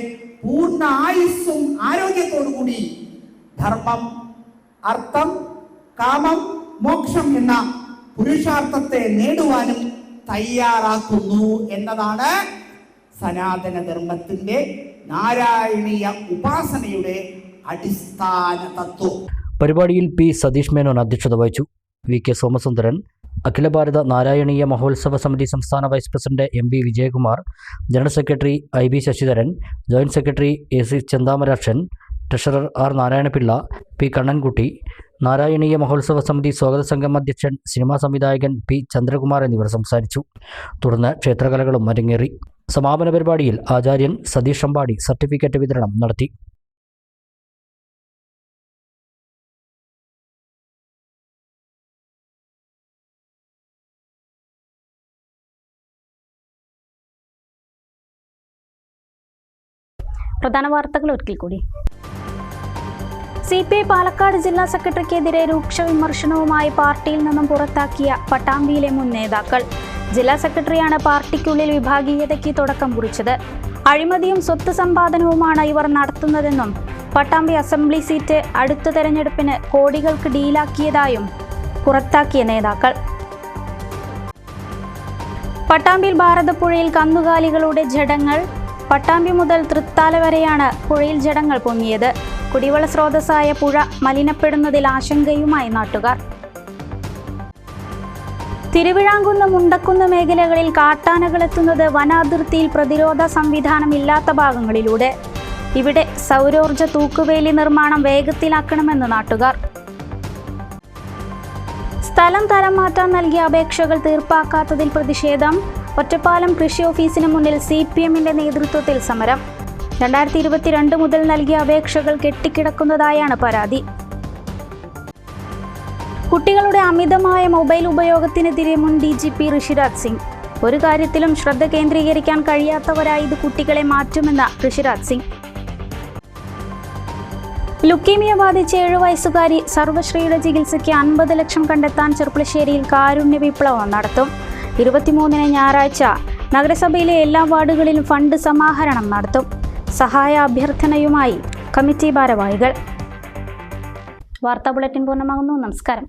പൂർണ്ണ ആയുസ്സും ആരോഗ്യത്തോടുകൂടി ധർമ്മം, അർത്ഥം, കാമം, മോക്ഷം എന്ന പുരുഷാർത്ഥത്തെ നേടുവാനും തയ്യാറാക്കുന്നു എന്നതാണ് സനാതന ധർമ്മത്തിന്റെ നാരായണീയ ഉപാസനയുടെ അടിസ്ഥാന തത്വം. പരിപാടിയിൽ പി സതീഷ് മേനോൻ അധ്യക്ഷത വഹിച്ചു. വി കെ സോമസുന്ദരൻ, അഖില ഭാരത നാരായണീയ മഹോത്സവ സമിതി സംസ്ഥാന vice president M V Vijayakumar, general secretary I B Sasidharan, joint secretary A C Chenthamarakshan, treasurer R Narayanapillai, P Kannankutty, Narayaneeya Mahotsava Samithi സ്വാഗത സംഘം അധ്യക്ഷൻ സിനിമാ സംവിധായകൻ പി ചന്ദ്രകുമാർ എന്നിവർ സംസാരിച്ചു. തുടർന്ന് ക്ഷേത്രകലകളും അരങ്ങേറി. സമാപന പരിപാടിയിൽ ആചാര്യൻ സതീഷ് അമ്പാടി സർട്ടിഫിക്കറ്റ് വിതരണം നടത്തി. പ്രധാന വാർത്തകൾ ഒരിക്കൽ കൂടി. CPI പാലക്കാട് ജില്ലാ സെക്രട്ടറിക്കെതിരെ രൂക്ഷ വിമർശനവുമായി പാർട്ടിയിൽ നിന്നും പുറത്താക്കിയ പട്ടാമ്പിയിലെ മുൻ നേതാക്കൾ. ജില്ലാ സെക്രട്ടറിയാണ് പാർട്ടിക്കുള്ളിൽ വിഭാഗീയതയ്ക്ക് തുടക്കം കുറിച്ചത്. അഴിമതിയും സ്വത്ത് സമ്പാദനവുമാണ് ഇവർ നടത്തുന്നതെന്നും പട്ടാമ്പി അസംബ്ലി സീറ്റ് അടുത്ത തെരഞ്ഞെടുപ്പിന് കോടികൾക്ക് ഡീലാക്കിയതായും പുറത്താക്കിയ നേതാക്കൾ. പട്ടാമ്പിയിൽ ഭാരതപ്പുഴയിൽ കന്നുകാലികളുടെ ജഡങ്ങൾ. പട്ടാമ്പി മുതൽ തൃത്താല വരെയാണ് പുഴയിൽ ജഡങ്ങൾ പൊങ്ങിയത്. കുടിവെള്ള സ്രോതസ്സായ പുഴ മലിനപ്പെടുന്നതിൽ ആശങ്കയുമായി നാട്ടുകാർ. തിരുവിഴാംകുന്ന്, മുണ്ടക്കുന്ന് മേഖലകളിൽ കാട്ടാനകൾ എത്തുന്നത് വനാതിർത്തിയിൽ പ്രതിരോധ സംവിധാനം ഇല്ലാത്ത ഭാഗങ്ങളിലൂടെ. ഇവിടെ സൗരോർജ്ജ തൂക്കുവേലി നിർമ്മാണം വേഗത്തിലാക്കണമെന്ന് നാട്ടുകാർ. സ്ഥലം തരം മാറ്റാൻ നൽകിയ അപേക്ഷകൾ തീർപ്പാക്കാത്തതിൽ പ്രതിഷേധം. ഒറ്റപ്പാലം കൃഷി ഓഫീസിന് മുന്നിൽ CPMന്റെ നേതൃത്വത്തിൽ സമരം. 2022 മുതൽ നൽകിയ അപേക്ഷകൾ കെട്ടിക്കിടക്കുന്നതായാണ് പരാതി. കുട്ടികളുടെ അമിതമായ മൊബൈൽ ഉപയോഗത്തിനെതിരെ മുൻ DGP ഋഷിരാജ് സിംഗ്. ഒരു കാര്യത്തിലും ശ്രദ്ധ കേന്ദ്രീകരിക്കാൻ കഴിയാത്തവരായി ഇത് കുട്ടികളെ മാറ്റുമെന്ന ഋഷിരാജ് സിംഗ്. ലുക്കീമിയ ബാധിച്ച 7 വയസ്സുകാരി സർവശ്രീയുടെ ചികിത്സയ്ക്ക് 50 ലക്ഷം കണ്ടെത്താൻ ചെർപ്പളശ്ശേരിയിൽ കാരുണ്യ വിപ്ലവം നടത്തും. 23-ന് ഞായറാഴ്ച നഗരസഭയിലെ എല്ലാ വാർഡുകളിലും ഫണ്ട് സമാഹരണം നടത്തും. സഹായ അഭ്യർത്ഥനയുമായി കമ്മിറ്റി ഭാരവാഹികൾ. വാർത്താ ബുള്ളറ്റിൻ പൂർണ്ണമാകുന്നു. നമസ്കാരം.